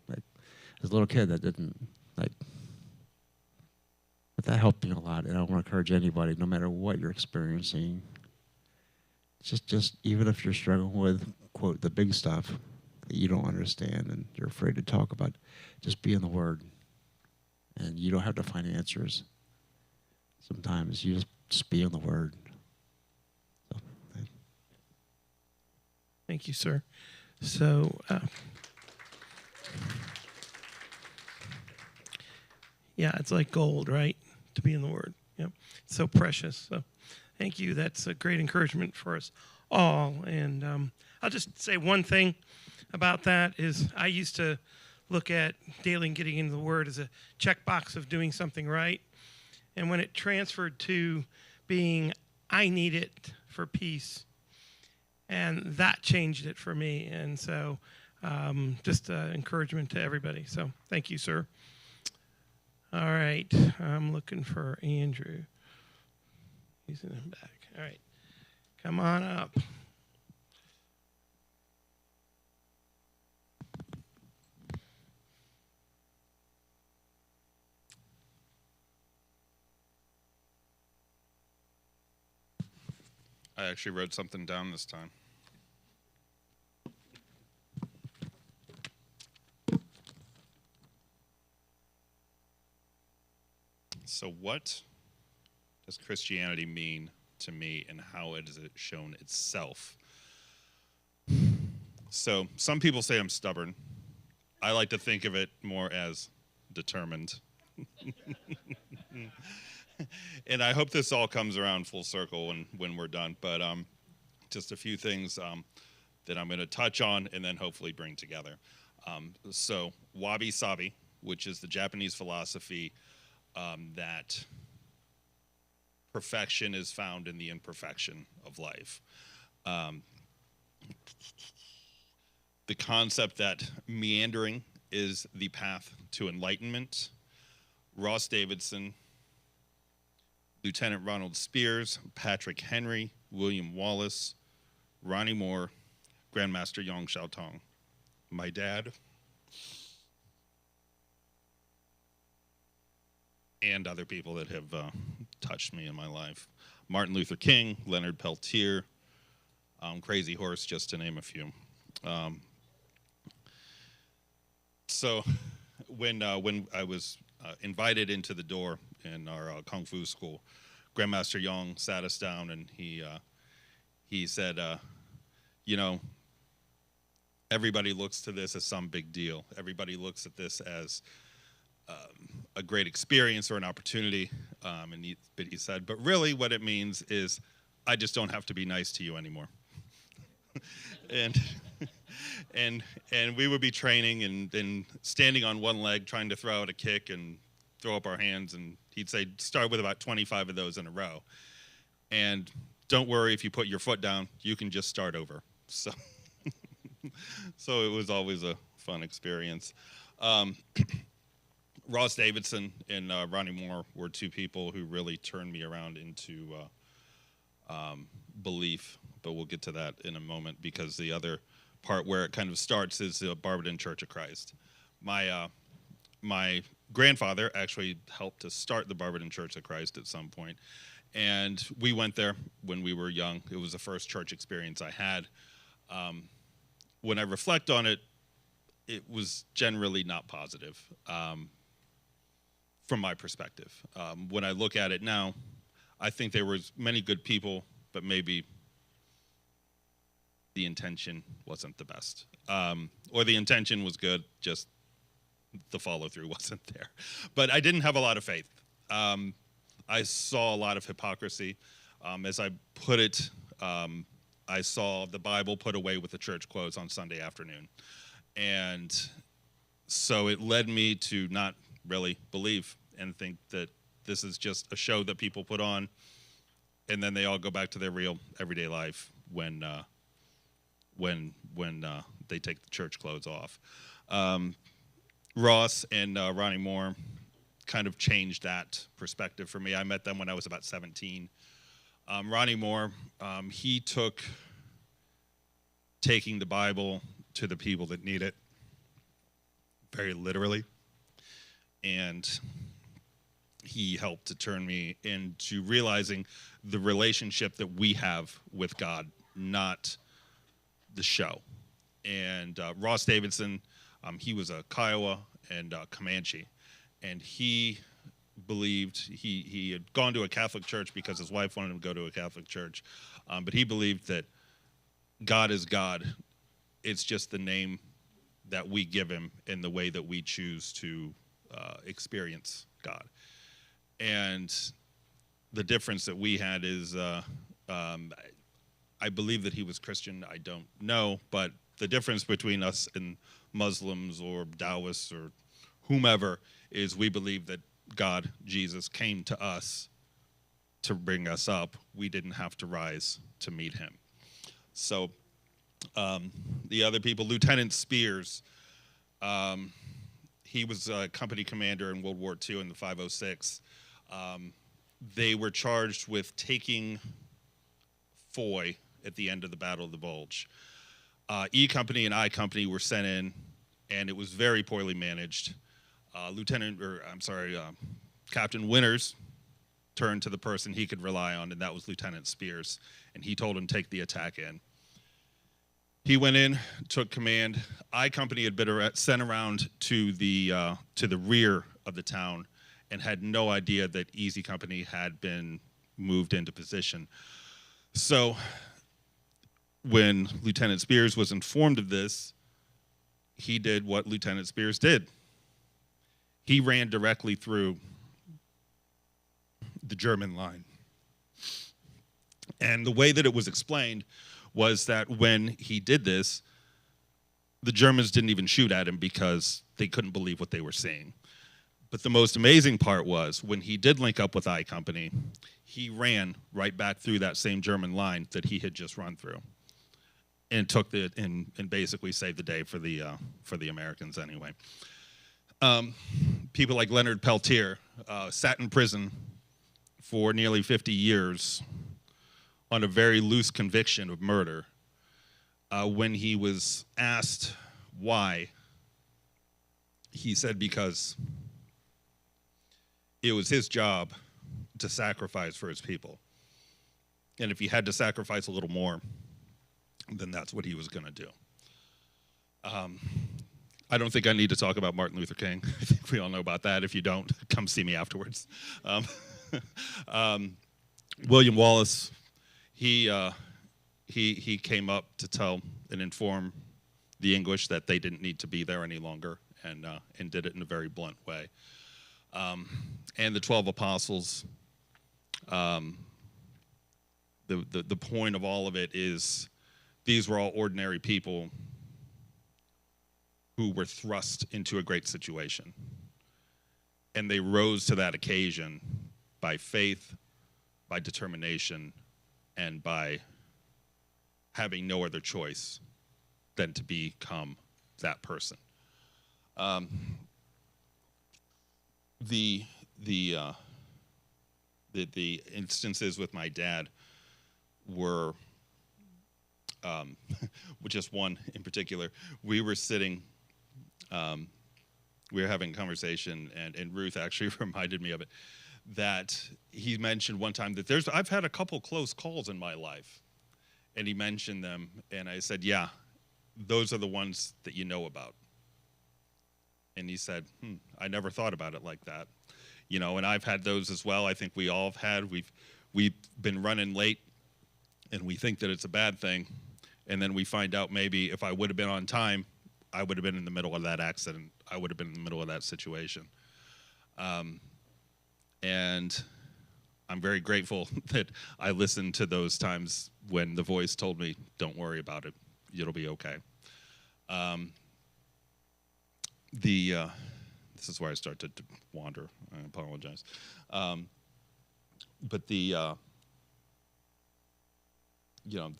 S5: Like, as a little kid, that didn't, like, but that helped me a lot. And I want to encourage anybody, no matter what you're experiencing, just even if you're struggling with, quote, the big stuff that you don't understand and you're afraid to talk about, just be in the Word. And you don't have to find answers. Sometimes you just be in the Word. So,
S1: Thank you, sir. So, yeah, it's like gold, right? To be in the Word. Yep. It's so precious. So, thank you. That's a great encouragement for us all. And I'll just say one thing about that is I used to look at daily and getting into the Word as a checkbox of doing something right. And when it transferred to being, I need it for peace, and that changed it for me. And so just encouragement to everybody. So thank you, sir. All right. I'm looking for Andrew. He's in the back. All right. Come on up.
S6: I actually wrote something down this time. So what does Christianity mean to me, and how has it shown itself? So some people say I'm stubborn. I like to think of it more as determined. And I hope this all comes around full circle when we're done. But just a few things that I'm going to touch on and then hopefully bring together. So wabi-sabi, which is the Japanese philosophy that perfection is found in the imperfection of life. The concept that meandering is the path to enlightenment. Ross Davidson, Lieutenant Ronald Spears, Patrick Henry, William Wallace, Ronnie Moore, Grandmaster Yong Shao Tong, my dad, and other people that have touched me in my life. Martin Luther King, Leonard Peltier, Crazy Horse, just to name a few. So when I was invited into the door in our Kung Fu school, Grandmaster Yong sat us down and he said, you know, everybody looks to this as some big deal. Everybody looks at this as a great experience or an opportunity. But he said, but really what it means is I just don't have to be nice to you anymore. and we would be training and standing on one leg trying to throw out a kick and throw up our hands, and he'd say start with about 25 of those in a row, and don't worry if you put your foot down, you can just start over. So so it was always a fun experience. Ross Davidson and Ronnie Moore were two people who really turned me around into belief, but we'll get to that in a moment, because the other part where it kind of starts is the Barberton Church of Christ. My grandfather actually helped to start the Barberton Church of Christ at some point, and we went there when we were young. It was the first church experience I had. When I reflect on it, it was generally not positive from my perspective. When I look at it now, I think there was many good people, but maybe the intention wasn't the best. Or the intention was good, just the follow-through wasn't there. But I didn't have a lot of faith. I saw a lot of hypocrisy. As I put it, I saw the Bible put away with the church clothes on Sunday afternoon. And so it led me to not really believe and think that this is just a show that people put on, and then they all go back to their real everyday life when they take the church clothes off. Ross and Ronnie Moore kind of changed that perspective for me. I met them when I was about 17. Ronnie Moore, he took taking the Bible to the people that need it very literally, and he helped to turn me into realizing the relationship that we have with God, not the show. And Ross Davidson, he was a Kiowa and Comanche, and he believed he had gone to a Catholic church because his wife wanted him to go to a Catholic church, but he believed that God is God. It's just the name that we give him and the way that we choose to experience God. And the difference that we had is I believe that he was Christian. I don't know, but the difference between us and Muslims or Taoists or whomever, is we believe that God, Jesus, came to us to bring us up. We didn't have to rise to meet him. So the other people, Lieutenant Spears, he was a company commander in World War II in the 506. They were charged with taking Foy at the end of the Battle of the Bulge. E Company and I Company were sent in, and it was very poorly managed. Captain Winters turned to the person he could rely on, and that was Lieutenant Spears, and he told him to take the attack in. He went in, took command. I Company had been sent around to the rear of the town and had no idea that Easy Company had been moved into position. So when Lieutenant Spears was informed of this, he did what Lieutenant Spears did. He ran directly through the German line. And the way that it was explained was that when he did this, the Germans didn't even shoot at him because they couldn't believe what they were seeing. But the most amazing part was when he did link up with I Company, he ran right back through that same German line that he had just run through, and took and basically saved the day for the Americans anyway. People like Leonard Peltier sat in prison for nearly 50 years on a very loose conviction of murder. When he was asked why, he said because it was his job to sacrifice for his people. And if he had to sacrifice a little more, then that's what he was going to do. I don't think I need to talk about Martin Luther King. I think we all know about that. If you don't, come see me afterwards. William Wallace, he came up to tell and inform the English that they didn't need to be there any longer, and did it in a very blunt way. And the 12 apostles, the point of all of it is these were all ordinary people who were thrust into a great situation. And they rose to that occasion by faith, by determination, and by having no other choice than to become that person. The instances with my dad were, just one in particular. We were sitting, we were having a conversation, and Ruth actually reminded me of it, that he mentioned one time that I've had a couple close calls in my life. And he mentioned them, and I said, yeah, those are the ones that you know about. And he said, I never thought about it like that. You know, and I've had those as well. I think we all have had. We've been running late, and we think that it's a bad thing. And then we find out maybe if I would have been on time, I would have been in the middle of that accident. I would have been in the middle of that situation. And I'm very grateful that I listened to those times when the voice told me, don't worry about it. It'll be okay. This is where I start to wander. I apologize. But the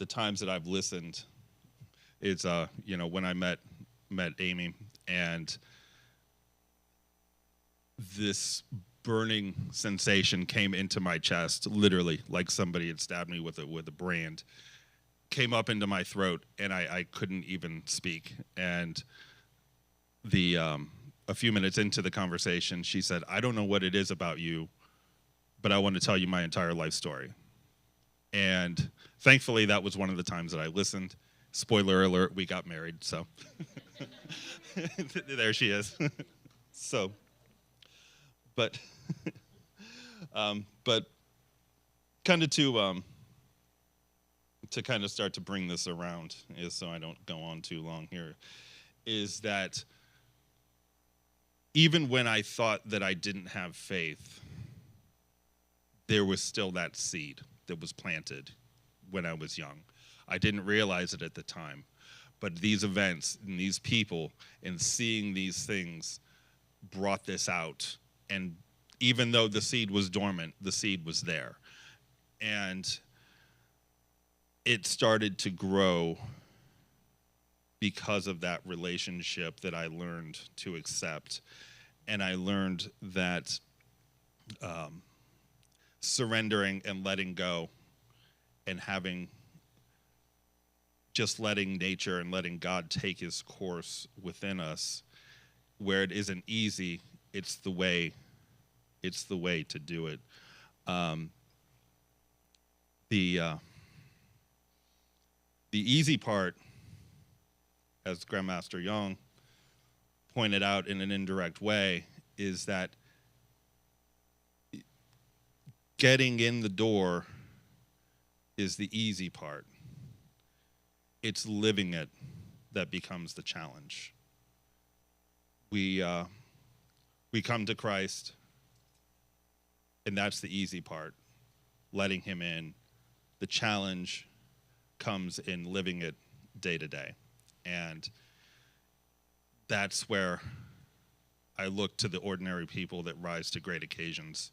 S6: times that I've listened is, when I met Amy, and this burning sensation came into my chest, literally, like somebody had stabbed me with a brand, came up into my throat, and I couldn't even speak. And a few minutes into the conversation, she said, I don't know what it is about you, but I want to tell you my entire life story. And thankfully, that was one of the times that I listened. Spoiler alert, we got married, so there she is. So, but kind of to kind of start to bring this around, is so I don't go on too long here, is that even when I thought that I didn't have faith, there was still that seed that was planted when I was young. I didn't realize it at the time, But these events and these people and seeing these things brought this out. And even though the seed was dormant, the seed was there. And it started to grow because of that relationship that I learned to accept. And I learned that surrendering and letting go and just letting nature and letting God take his course within us, where it isn't easy, it's the way to do it. The easy part, as Grandmaster Young pointed out in an indirect way, is that getting in the door is the easy part. It's living it that becomes the challenge. We come to Christ, and that's the easy part, letting him in. The challenge comes in living it day to day. And that's where I look to the ordinary people that rise to great occasions,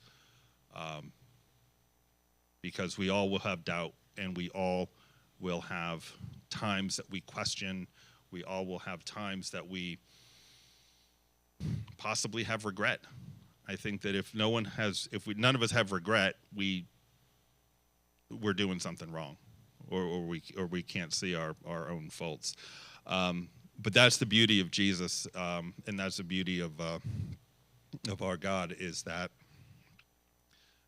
S6: because we all will have doubt, and we all will have times that we question. We all will have times that we possibly have regret. I think that if none of us have regret, we're doing something wrong, or we can't see our own faults. But that's the beauty of Jesus, and that's the beauty of our God, is that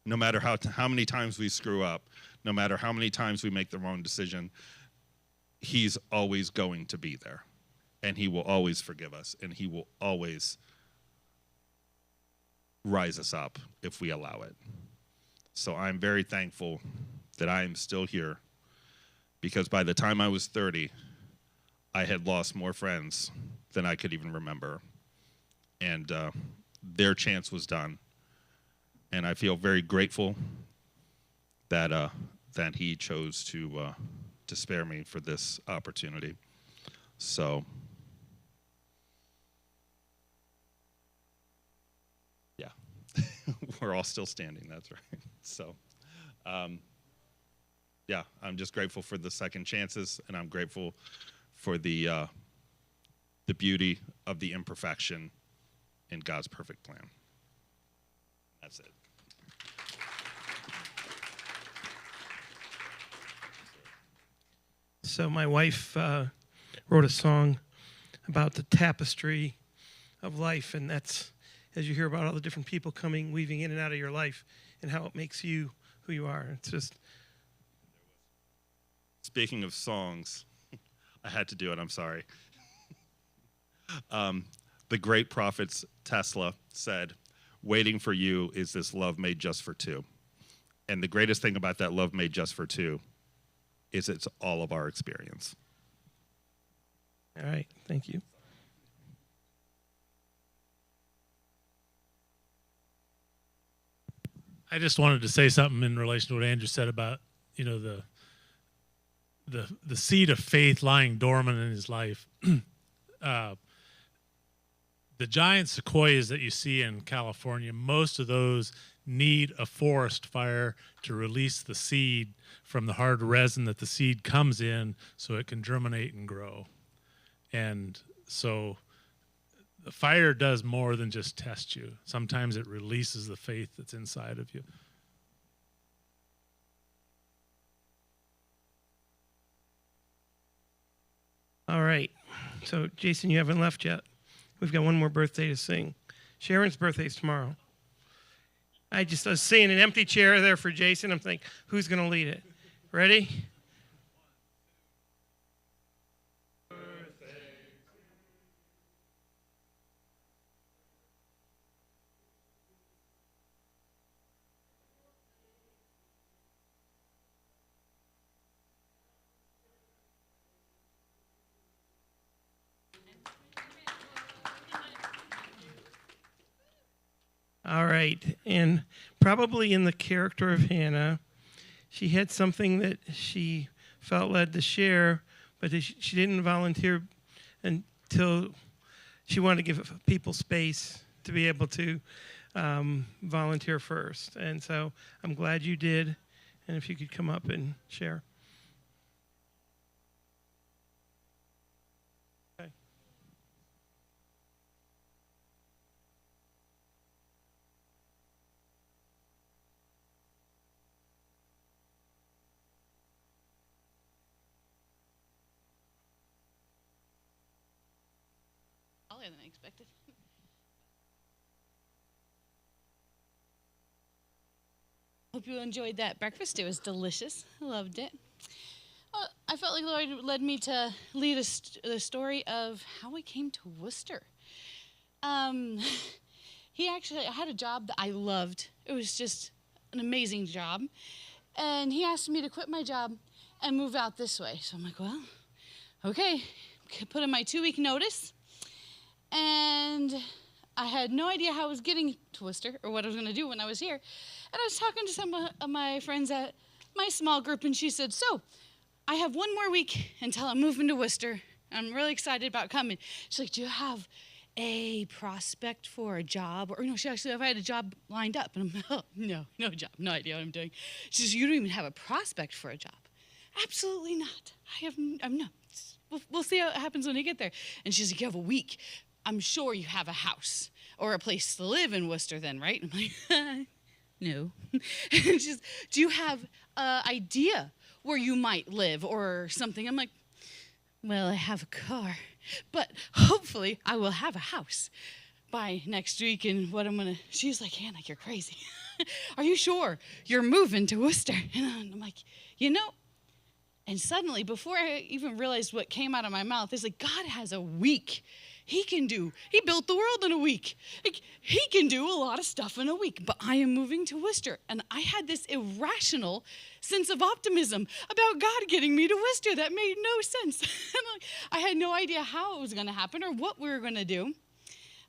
S6: no matter how many times we screw up, no matter how many times we make the wrong decision, he's always going to be there, and he will always forgive us, and he will always rise us up if we allow it. So I'm very thankful that I am still here, because by the time I was 30, I had lost more friends than I could even remember, and their chance was done. And I feel very grateful that he chose to spare me for this opportunity. So, yeah, we're all still standing. That's right. So, yeah, I'm just grateful for the second chances, and I'm grateful for the beauty of the imperfection in God's perfect plan. That's it.
S1: So my wife wrote a song about the tapestry of life, and that's, as you hear about all the different people coming, weaving in and out of your life, and how it makes you who you are. It's just...
S6: Speaking of songs, I had to do it, I'm sorry. The great prophets Tesla said, "Waiting for you is this love made just for two." And the greatest thing about that love made just for two is it's all of our experience.
S1: All right, thank you.
S7: I just wanted to say something in relation to what Andrew said about, the seed of faith lying dormant in his life. The giant sequoias that you see in California, most of those need a forest fire to release the seed from the hard resin that the seed comes in so it can germinate and grow. And so the fire does more than just test you. Sometimes it releases the faith that's inside of you.
S1: All right. So, Jason, you haven't left yet. We've got one more birthday to sing. Sharon's birthday's tomorrow. I was seeing an empty chair there for Jason. I'm thinking, who's going to lead it? Ready? All right, and probably in the character of Hannah, she had something that she felt led to share, but she didn't volunteer until she wanted to give people space to be able to volunteer first. And so I'm glad you did. And if you could come up and share. Okay.
S8: Taller than I expected. Hope you enjoyed that breakfast. It was delicious. I loved it. Well, I felt like the Lord led me to lead the story of how I came to Worcester. I had a job that I loved. It was just an amazing job. And he asked me to quit my job and move out this way. So I'm like, well, okay. Put in my 2-week notice. And I had no idea how I was getting to Worcester or what I was going to do when I was here. And I was talking to some of my friends at my small group, and she said, so I have 1 more week until I'm moving to Worcester. I'm really excited about coming. She's like, do you have a prospect for a job? Or no, she actually, if I had a job lined up. And I'm like, oh, no job, no idea what I'm doing. She says, you don't even have a prospect for a job. Absolutely not. I'm not. We'll see how it happens when you get there. And she's like, you have a week. I'm sure you have a house or a place to live in Worcester then, right? I'm like, no. And she's, do you have an idea where you might live or something? I'm like, well, I have a car, but hopefully I will have a house by next week. And she's like, Hannah, you're crazy. Are you sure you're moving to Worcester? And I'm like, and suddenly, before I even realized what came out of my mouth, it's like, God has a week. He built the world in a week. Like, he can do a lot of stuff in a week, but I am moving to Worcester. And I had this irrational sense of optimism about God getting me to Worcester that made no sense. And I had no idea how it was going to happen or what we were going to do.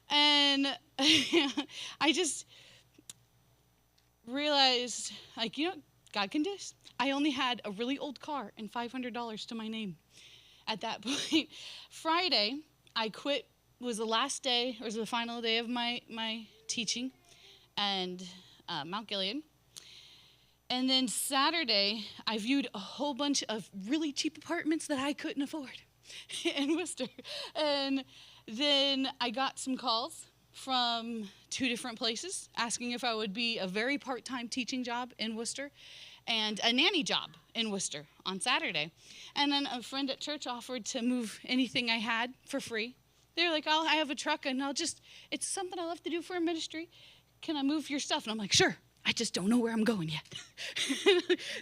S8: And I just realized, God can do this. I only had a really old car and $500 to my name at that point. Friday, I quit. Was the last day, or was the final day of my teaching, and Mount Gilead. And then Saturday, I viewed a whole bunch of really cheap apartments that I couldn't afford in Worcester. And then I got some calls from 2 different places asking if I would be a very part-time teaching job in Worcester and a nanny job in Worcester on Saturday. And then a friend at church offered to move anything I had for free. They're like, I have a truck, and it's something I love to do for a ministry. Can I move your stuff? And I'm like, sure. I just don't know where I'm going yet.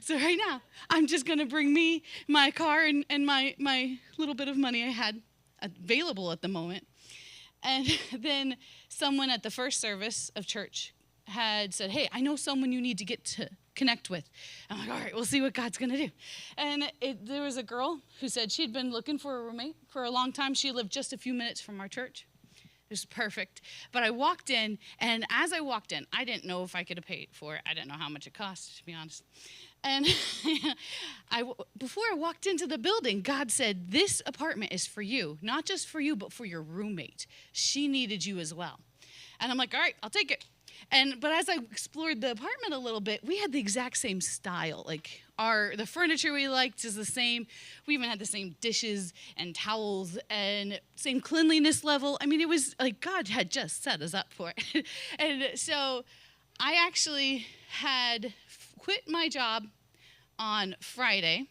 S8: So right now, I'm just going to bring me, my car, and my little bit of money I had available at the moment. And then someone at the first service of church had said, hey, I know someone you need to get to connect with. I'm like, all right, we'll see what God's going to do. And there was a girl who said she'd been looking for a roommate for a long time. She lived just a few minutes from our church. It was perfect. But I walked in, and as I walked in, I didn't know if I could have paid for it. I didn't know how much it cost, to be honest. And before I walked into the building, God said, this apartment is for you, not just for you, but for your roommate. She needed you as well. And I'm like, all right, I'll take it. But as I explored the apartment a little bit, we had the exact same style. Like the furniture we liked is the same. We even had the same dishes and towels and same cleanliness level. I mean, it was like God had just set us up for it. And so I actually had quit my job on Friday.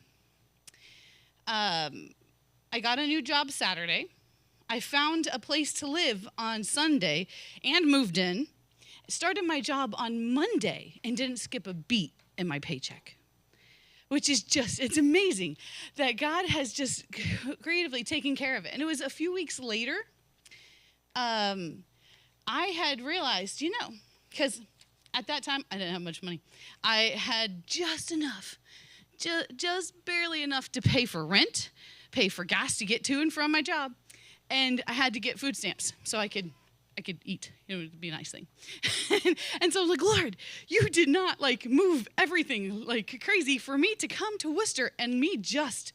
S8: I got a new job Saturday. I found a place to live on Sunday and moved in. Started my job on Monday and didn't skip a beat in my paycheck, which is it's amazing that God has just creatively taken care of it. And it was a few weeks later, I had realized, because at that time, I didn't have much money. I had just enough, just barely enough to pay for rent, pay for gas to get to and from my job, and I had to get food stamps so I could eat. It would be a nice thing. And so I was like, Lord, you did not move everything like crazy for me to come to Worcester and me just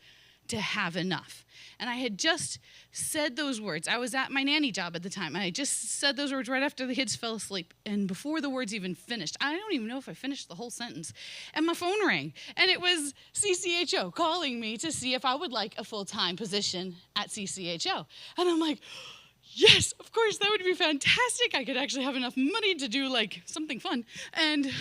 S8: to have enough. And I had just said those words. I was at my nanny job at the time, and I just said those words right after the kids fell asleep. And before the words even finished, I don't even know if I finished the whole sentence, and my phone rang. And it was CCHO calling me to see if I would like a full-time position at CCHO. And I'm like, yes, of course, that would be fantastic. I could actually have enough money to do like something fun. And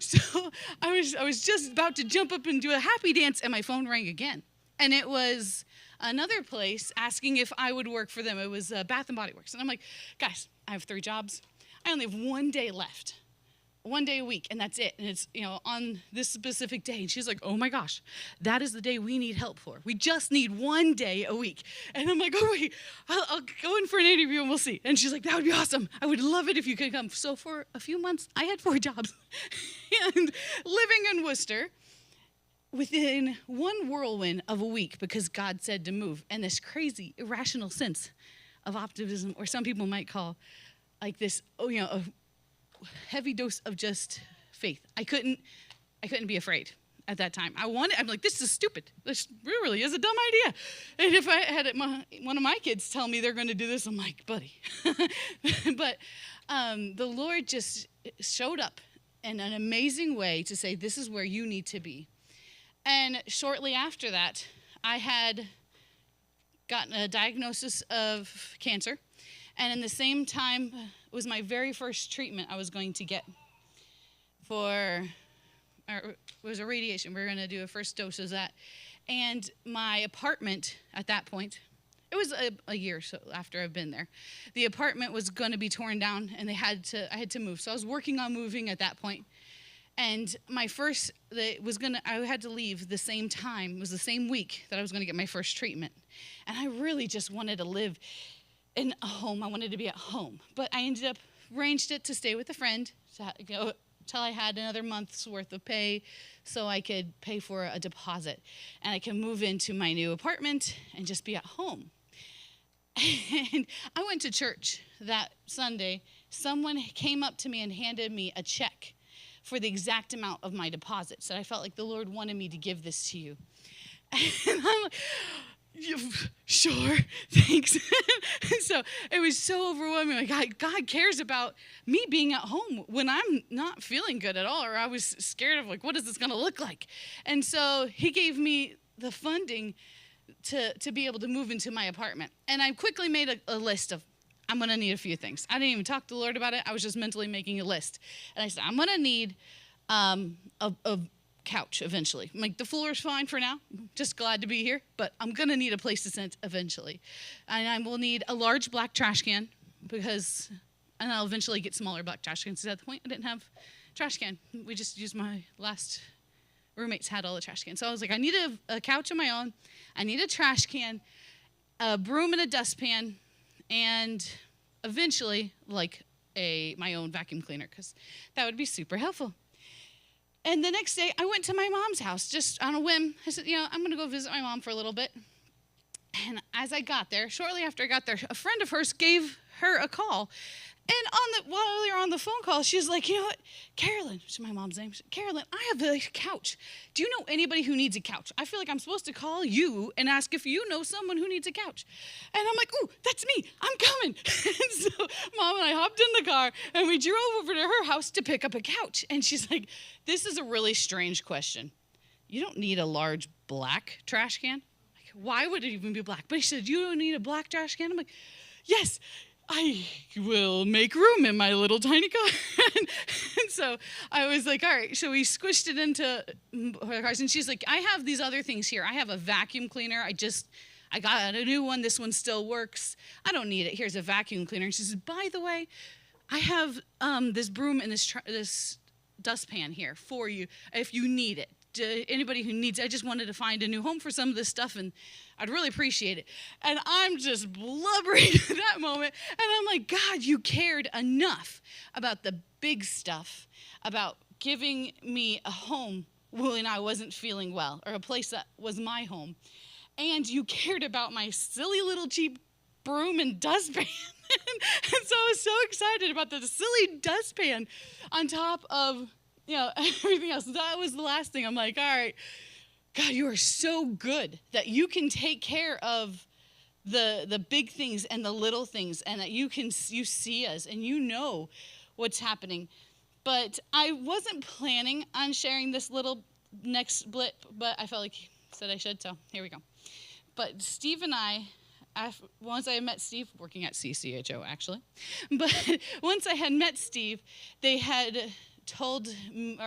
S8: so I was just about to jump up and do a happy dance, and my phone rang again. And it was another place asking if I would work for them. It was Bath and Body Works. And I'm like, guys, I have 3 jobs. I only have 1 day left. 1 day a week, and that's it. And it's, on this specific day. And she's like, oh my gosh, that is the day we need help for. We just need 1 day a week. And I'm like, oh wait, I'll go in for an interview and we'll see. And she's like, that would be awesome. I would love it if you could come. So for a few months, I had 4 jobs. And living in Worcester, within one whirlwind of a week, because God said to move, and this crazy, irrational sense of optimism, or some people might call like this, a heavy dose of just faith. I couldn't be afraid at that time. I'm like, this is stupid. This really is a dumb idea. And if I had one of my kids tell me they're going to do this, I'm like, buddy. But the Lord just showed up in an amazing way to say, this is where you need to be. And shortly after that, I had gotten a diagnosis of cancer. And in the same time, it was my very first treatment I was going to get it was a radiation. We were going to do a first dose of that. And my apartment at that point, it was a year or so after I've been there, the apartment was going to be torn down, and I had to move. So I was working on moving at that point. And I had to leave the same time. It was the same week that I was going to get my first treatment. And I really just wanted to live in a home. I wanted to be at home. But I ended up arranged it to stay with a friend until I had another month's worth of pay so I could pay for a deposit. And I can move into my new apartment and just be at home. And I went to church that Sunday. Someone came up to me and handed me a check for the exact amount of my deposit. So I felt like the Lord wanted me to give this to you. And I'm like, sure, thanks. And so it was so overwhelming. Like, God cares about me being at home when I'm not feeling good at all, or I was scared of, like, what is this going to look like? And so he gave me the funding to be able to move into my apartment. And I quickly made a list of, I'm going to need a few things. I didn't even talk to the Lord about it. I was just mentally making a list. And I said, I'm going to need a couch eventually. I'm like, the floor is fine for now. I'm just glad to be here. But I'm going to need a place to sit eventually. And I will need a large black trash can and I'll eventually get smaller black trash cans. At that point, I didn't have trash can. We just used my last roommates had all the trash cans. So I was like, I need a couch of my own. I need a trash can, a broom and a dustpan, and eventually, like, my own vacuum cleaner, because that would be super helpful. And the next day, I went to my mom's house, just on a whim. I said, I'm going to go visit my mom for a little bit. And as I got there, shortly after I got there, a friend of hers gave her a call. And while they were on the phone call, she was like, you know what, Carolyn, which is my mom's name, said, Carolyn, I have a couch. Do you know anybody who needs a couch? I feel like I'm supposed to call you and ask if you know someone who needs a couch. And I'm like, ooh, that's me. I'm coming. And so Mom and I hopped in the car, and we drove over to her house to pick up a couch. And she's like, this is a really strange question. You don't need a large black trash can? Like, why would it even be black? But she said, you don't need a black trash can? I'm like, yes. I will make room in my little tiny car. And so I was like, all right. So we squished it into her cars. And she's like, I have these other things here. I have a vacuum cleaner. I got a new one. This one still works. I don't need it. Here's a vacuum cleaner. And she says, by the way, I have this broom and this dustpan here for you if you need it. Anybody who needs it. I just wanted to find a new home for some of this stuff, and I'd really appreciate it. And I'm just blubbering at that moment. And I'm like, God, you cared enough about the big stuff, about giving me a home when I wasn't feeling well, or a place that was my home. And you cared about my silly little cheap broom and dustpan. And so I was so excited about the silly dustpan on top of everything else. That was the last thing. I'm like, all right, God, you are so good that you can take care of the big things and the little things, and that you see us and you know what's happening. But I wasn't planning on sharing this little next blip, but I felt like he said I should, so here we go. But Steve and I, once I met Steve, working at CCHO actually, but once I had met Steve, they had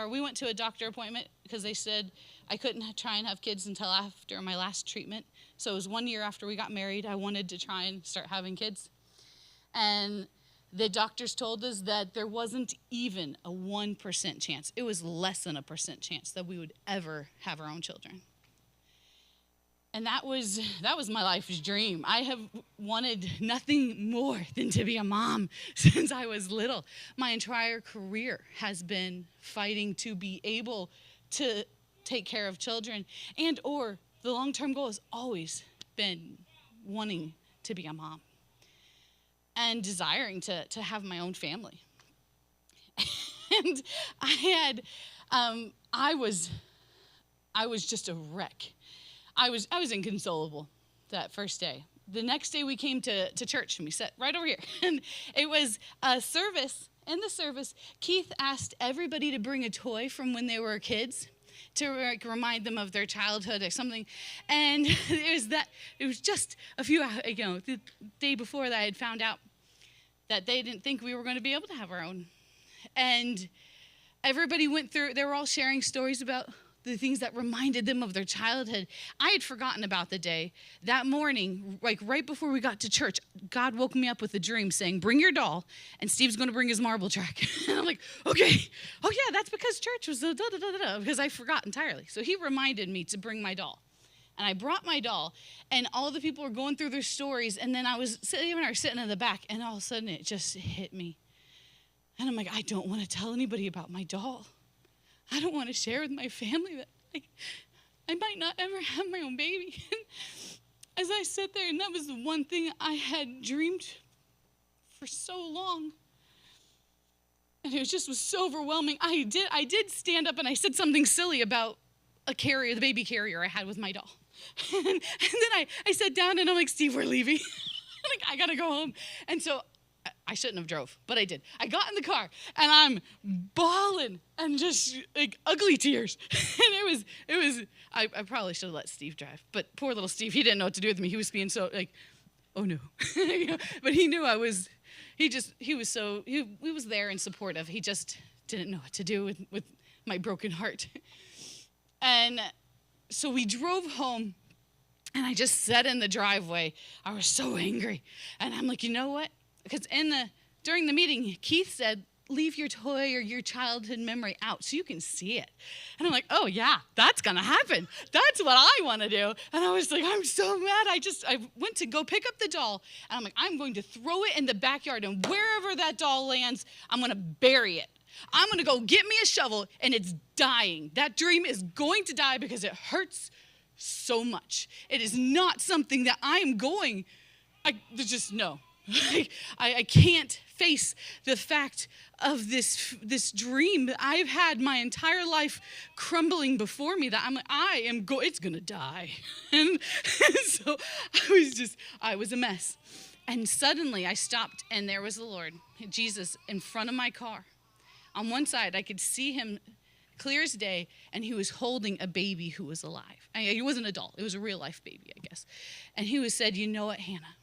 S8: we went to a doctor appointment because they said I couldn't try and have kids until after my last treatment. So it was 1 year after we got married. I wanted to try and start having kids. And the doctors told us that there wasn't even a 1% chance. It was less than a % chance that we would ever have our own children. And that was my life's dream. I have wanted nothing more than to be a mom since I was little. My entire career has been fighting to be able to take care of children, and or the long-term goal has always been wanting to be a mom and desiring to have my own family. And I was just a wreck. I was inconsolable that first day. The next day we came to church, and we sat right over here. And it was a service. In the service, Keith asked everybody to bring a toy from when they were kids to remind them of their childhood or something. And it was just a few, the day before that I had found out that they didn't think we were going to be able to have our own. And everybody went through, they were all sharing stories about the things that reminded them of their childhood. I had forgotten about the day. That morning, like right before we got to church, God woke me up with a dream saying, bring your doll, and Steve's going to bring his marble track. And I'm like, okay. Oh, yeah, that's because church was because I forgot entirely. So he reminded me to bring my doll. And I brought my doll, and all the people were going through their stories, and then I was sitting in the back, and all of a sudden it just hit me. And I'm like, I don't want to tell anybody about my doll. I don't want to share with my family that I might not ever have my own baby. As I sat there, and that was the one thing I had dreamed for so long. And it was so overwhelming. I did stand up and I said something silly about the baby carrier I had with my doll. And then I sat down and I'm like, Steve, we're leaving. I got to go home. And so I shouldn't have drove, but I did. I got in the car, and I'm bawling and just like ugly tears. And I probably should have let Steve drive, but poor little Steve, he didn't know what to do with me. He was being so like, oh no. But he knew he was there and supportive. He just didn't know what to do with my broken heart. And so we drove home, and I just sat in the driveway. I was so angry. And I'm like, you know what? Because during the meeting, Keith said, leave your toy or your childhood memory out so you can see it. And I'm like, oh yeah, that's gonna happen. That's what I wanna do. And I was like, I'm so mad. I went to go pick up the doll, and I'm like, I'm going to throw it in the backyard, and wherever that doll lands, I'm gonna bury it. I'm gonna go get me a shovel, and it's dying. That dream is going to die because it hurts so much. It is not something that no. I can't face the fact of this dream that I've had my entire life crumbling before me, that it's gonna die. And so I was a mess. And suddenly I stopped, and there was the Lord, Jesus, in front of my car. On one side, I could see him clear as day, and he was holding a baby who was alive. He wasn't an adult. It was a real life baby, I guess. And he said, you know what, Hannah?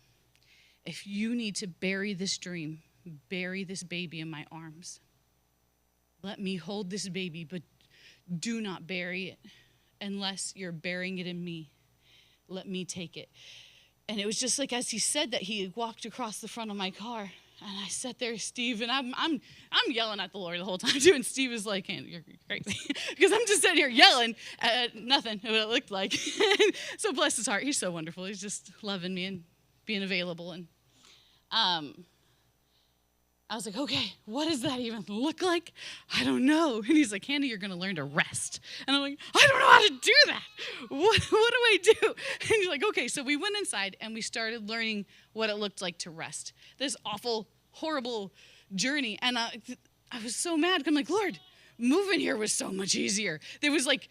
S8: If you need to bury this dream, bury this baby in my arms. Let me hold this baby, but do not bury it unless you're burying it in me. Let me take it. And it was just like as he said that, he walked across the front of my car. And I sat there, Steve, and I'm yelling at the Lord the whole time too. And Steve was like, hey, you're crazy. Because I'm just sitting here yelling at nothing, what it looked like. So bless his heart. He's so wonderful. He's just loving me and being available. And I was like, okay, what does that even look like? I don't know. And he's like, Hannah, you're going to learn to rest. And I'm like, I don't know how to do that. What do I do? And he's like, okay. So we went inside and we started learning what it looked like to rest. This awful, horrible journey. And I was so mad. I'm like, Lord, moving here was so much easier. There was like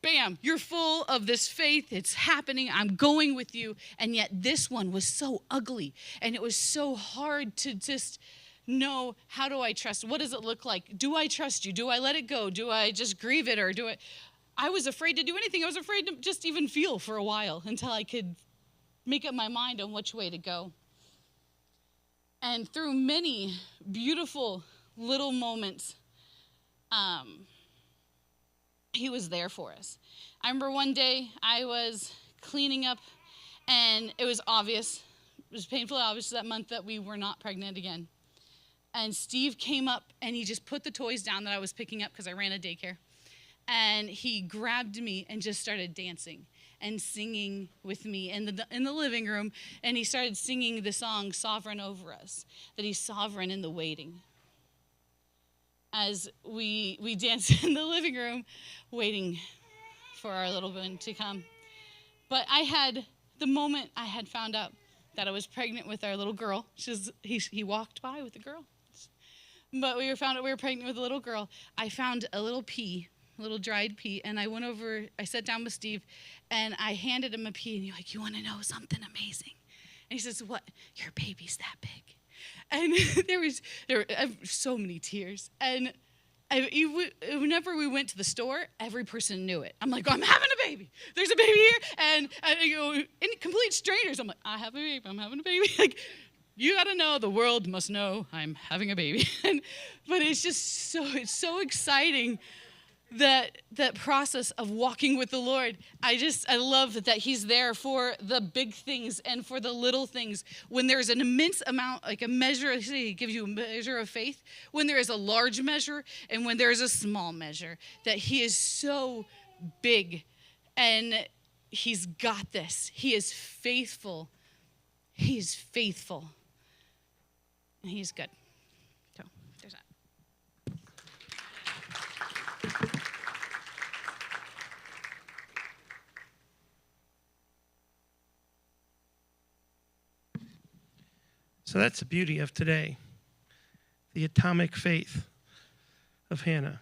S8: bam, you're full of this faith. It's happening. I'm going with you. And yet this one was so ugly. And it was so hard to just know, how do I trust? What does it look like? Do I trust you? Do I let it go? Do I just grieve it? Or do I was afraid to do anything. I was afraid to just even feel for a while until I could make up my mind on which way to go. And through many beautiful little moments, he was there for us. I remember one day I was cleaning up, and it was obvious, it was painfully obvious that month that we were not pregnant again. And Steve came up, and he just put the toys down that I was picking up because I ran a daycare. And he grabbed me and just started dancing and singing with me in the living room. And he started singing the song, Sovereign Over Us, that he's sovereign in the waiting. As we danced in the living room, waiting for our little one to come. But the moment I had found out that I was pregnant with our little girl, he walked by with the girl. But we found out we were pregnant with a little girl. I found a little dried pea, and I sat down with Steve, and I handed him a pea, and he's like, you want to know something amazing? And he says, what? Your baby's that big. And there were so many tears. And whenever we went to the store, every person knew it. I'm like, I'm having a baby. There's a baby here. And complete strangers, I'm like, I have a baby. I'm having a baby. Like, you got to know, the world must know I'm having a baby. But it's just it's so exciting, that process of walking with the Lord. I love that he's there for the big things and for the little things. When there's an immense amount, like a measure, he gives you a measure of faith. When there is a large measure and when there is a small measure, that he is so big and he's got this. He is faithful. He is faithful. And he's good. So there's that.
S1: So that's the beauty of today, the atomic faith of Hannah.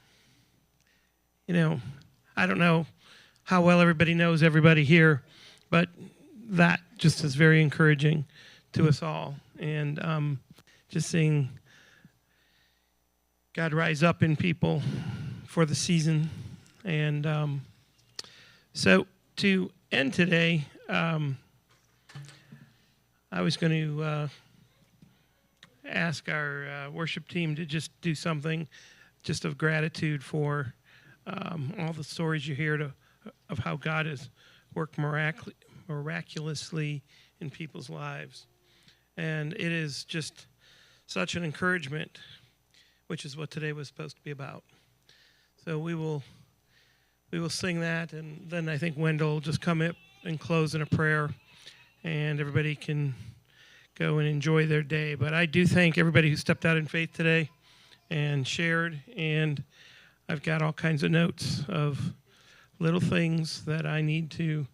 S1: You know, I don't know how well everybody knows everybody here, but that just is very encouraging to us all. And just seeing God rise up in people for the season. And so to end today, I was going to ask our worship team to just do something just of gratitude for all the stories you hear of how God has worked miraculously in people's lives. And it is just such an encouragement, which is what today was supposed to be about. So we will sing that, and then I think Wendell will just come up and close in a prayer, and everybody can go and enjoy their day. But I do thank everybody who stepped out in faith today and shared, and I've got all kinds of notes of little things that I need to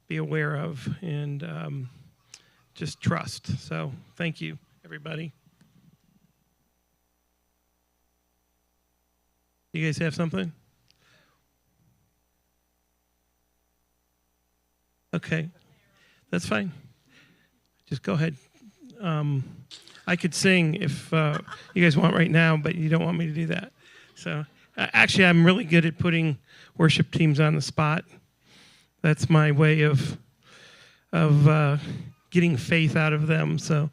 S1: be aware of and just trust. So thank you, everybody. You guys have something? Okay, that's fine. Just go ahead. I could sing if you guys want right now, but you don't want me to do that. So actually, I'm really good at putting worship teams on the spot. That's my way of getting faith out of them. So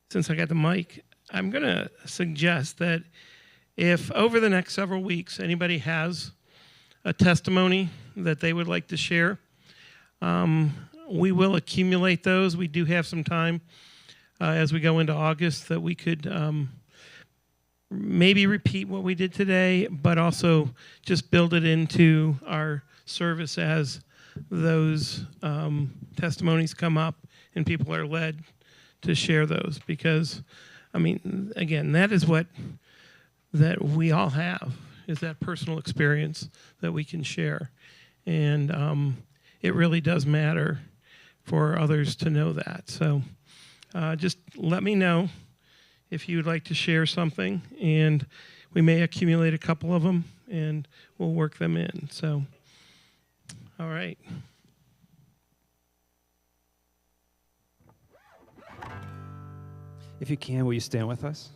S1: since I got the mic, I'm going to suggest that if over the next several weeks anybody has a testimony that they would like to share, we will accumulate those. We do have some time as we go into August that we could maybe repeat what we did today, but also just build it into our service as those testimonies come up and people are led to share those. Because, I mean, again, that is what that we all have, is that personal experience that we can share. And it really does matter for others to know that. So just let me know if you would like to share something, and we may accumulate a couple of them, and we'll work them in. So, all right.
S9: If you can, will you stand with us?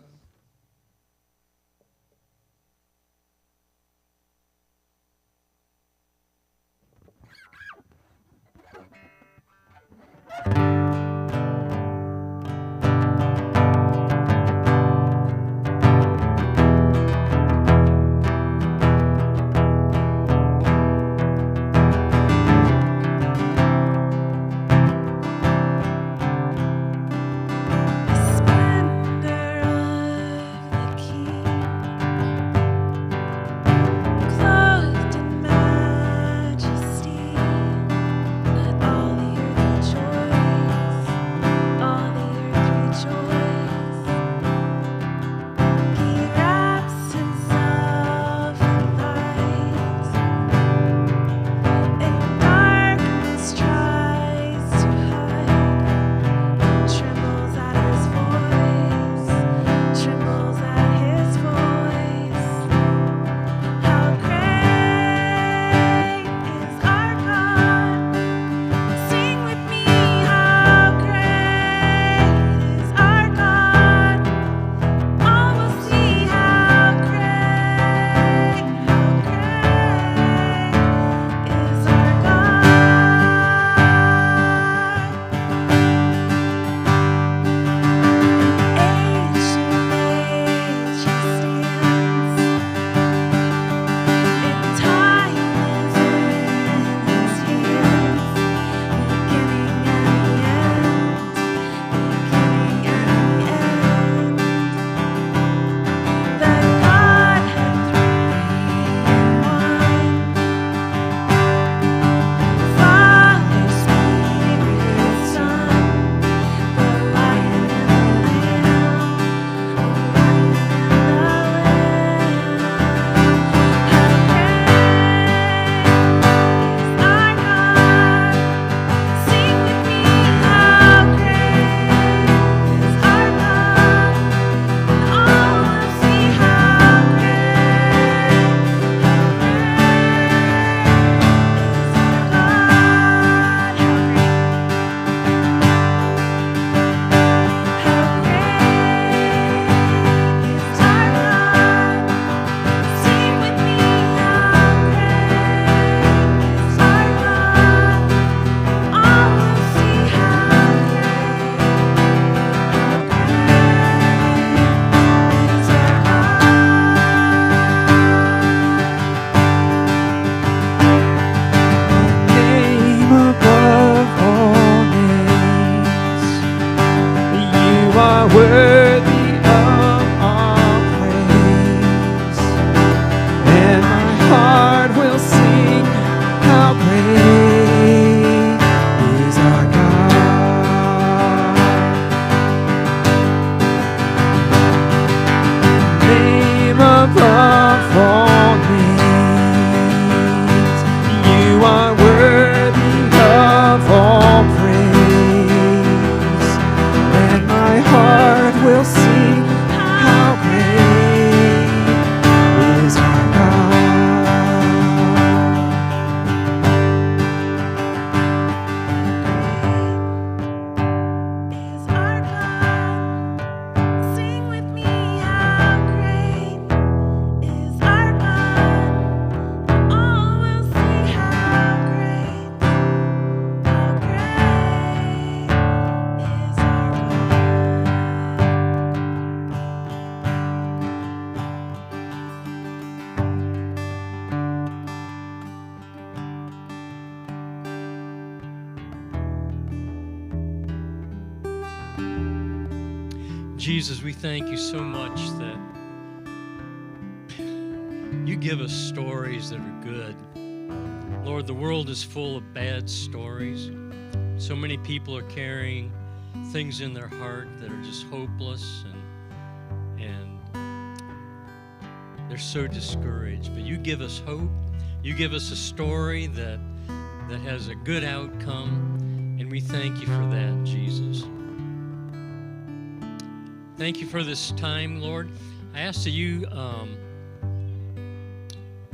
S10: Jesus, we thank you so much that you give us stories that are good. Lord, the world is full of bad stories. So many people are carrying things in their heart that are just hopeless and they're so discouraged. But you give us hope. You give us a story that has a good outcome, and we thank you for that, Jesus. Thank you for this time, Lord. I ask that you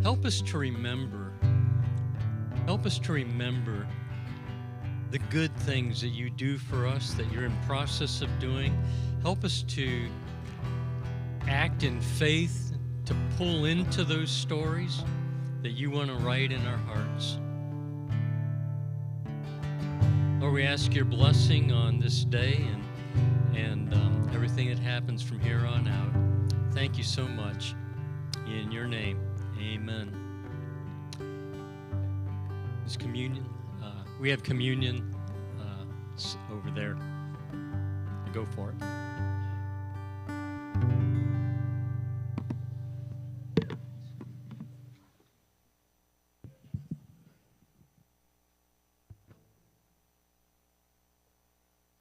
S10: help us to remember. Help us to remember the good things that you do for us, that you're in process of doing. Help us to act in faith, to pull into those stories that you want to write in our hearts. Lord, we ask your blessing on this day and everything that happens from here on out. Thank you so much. In your name, amen. Is communion? We have communion over there. Go for it.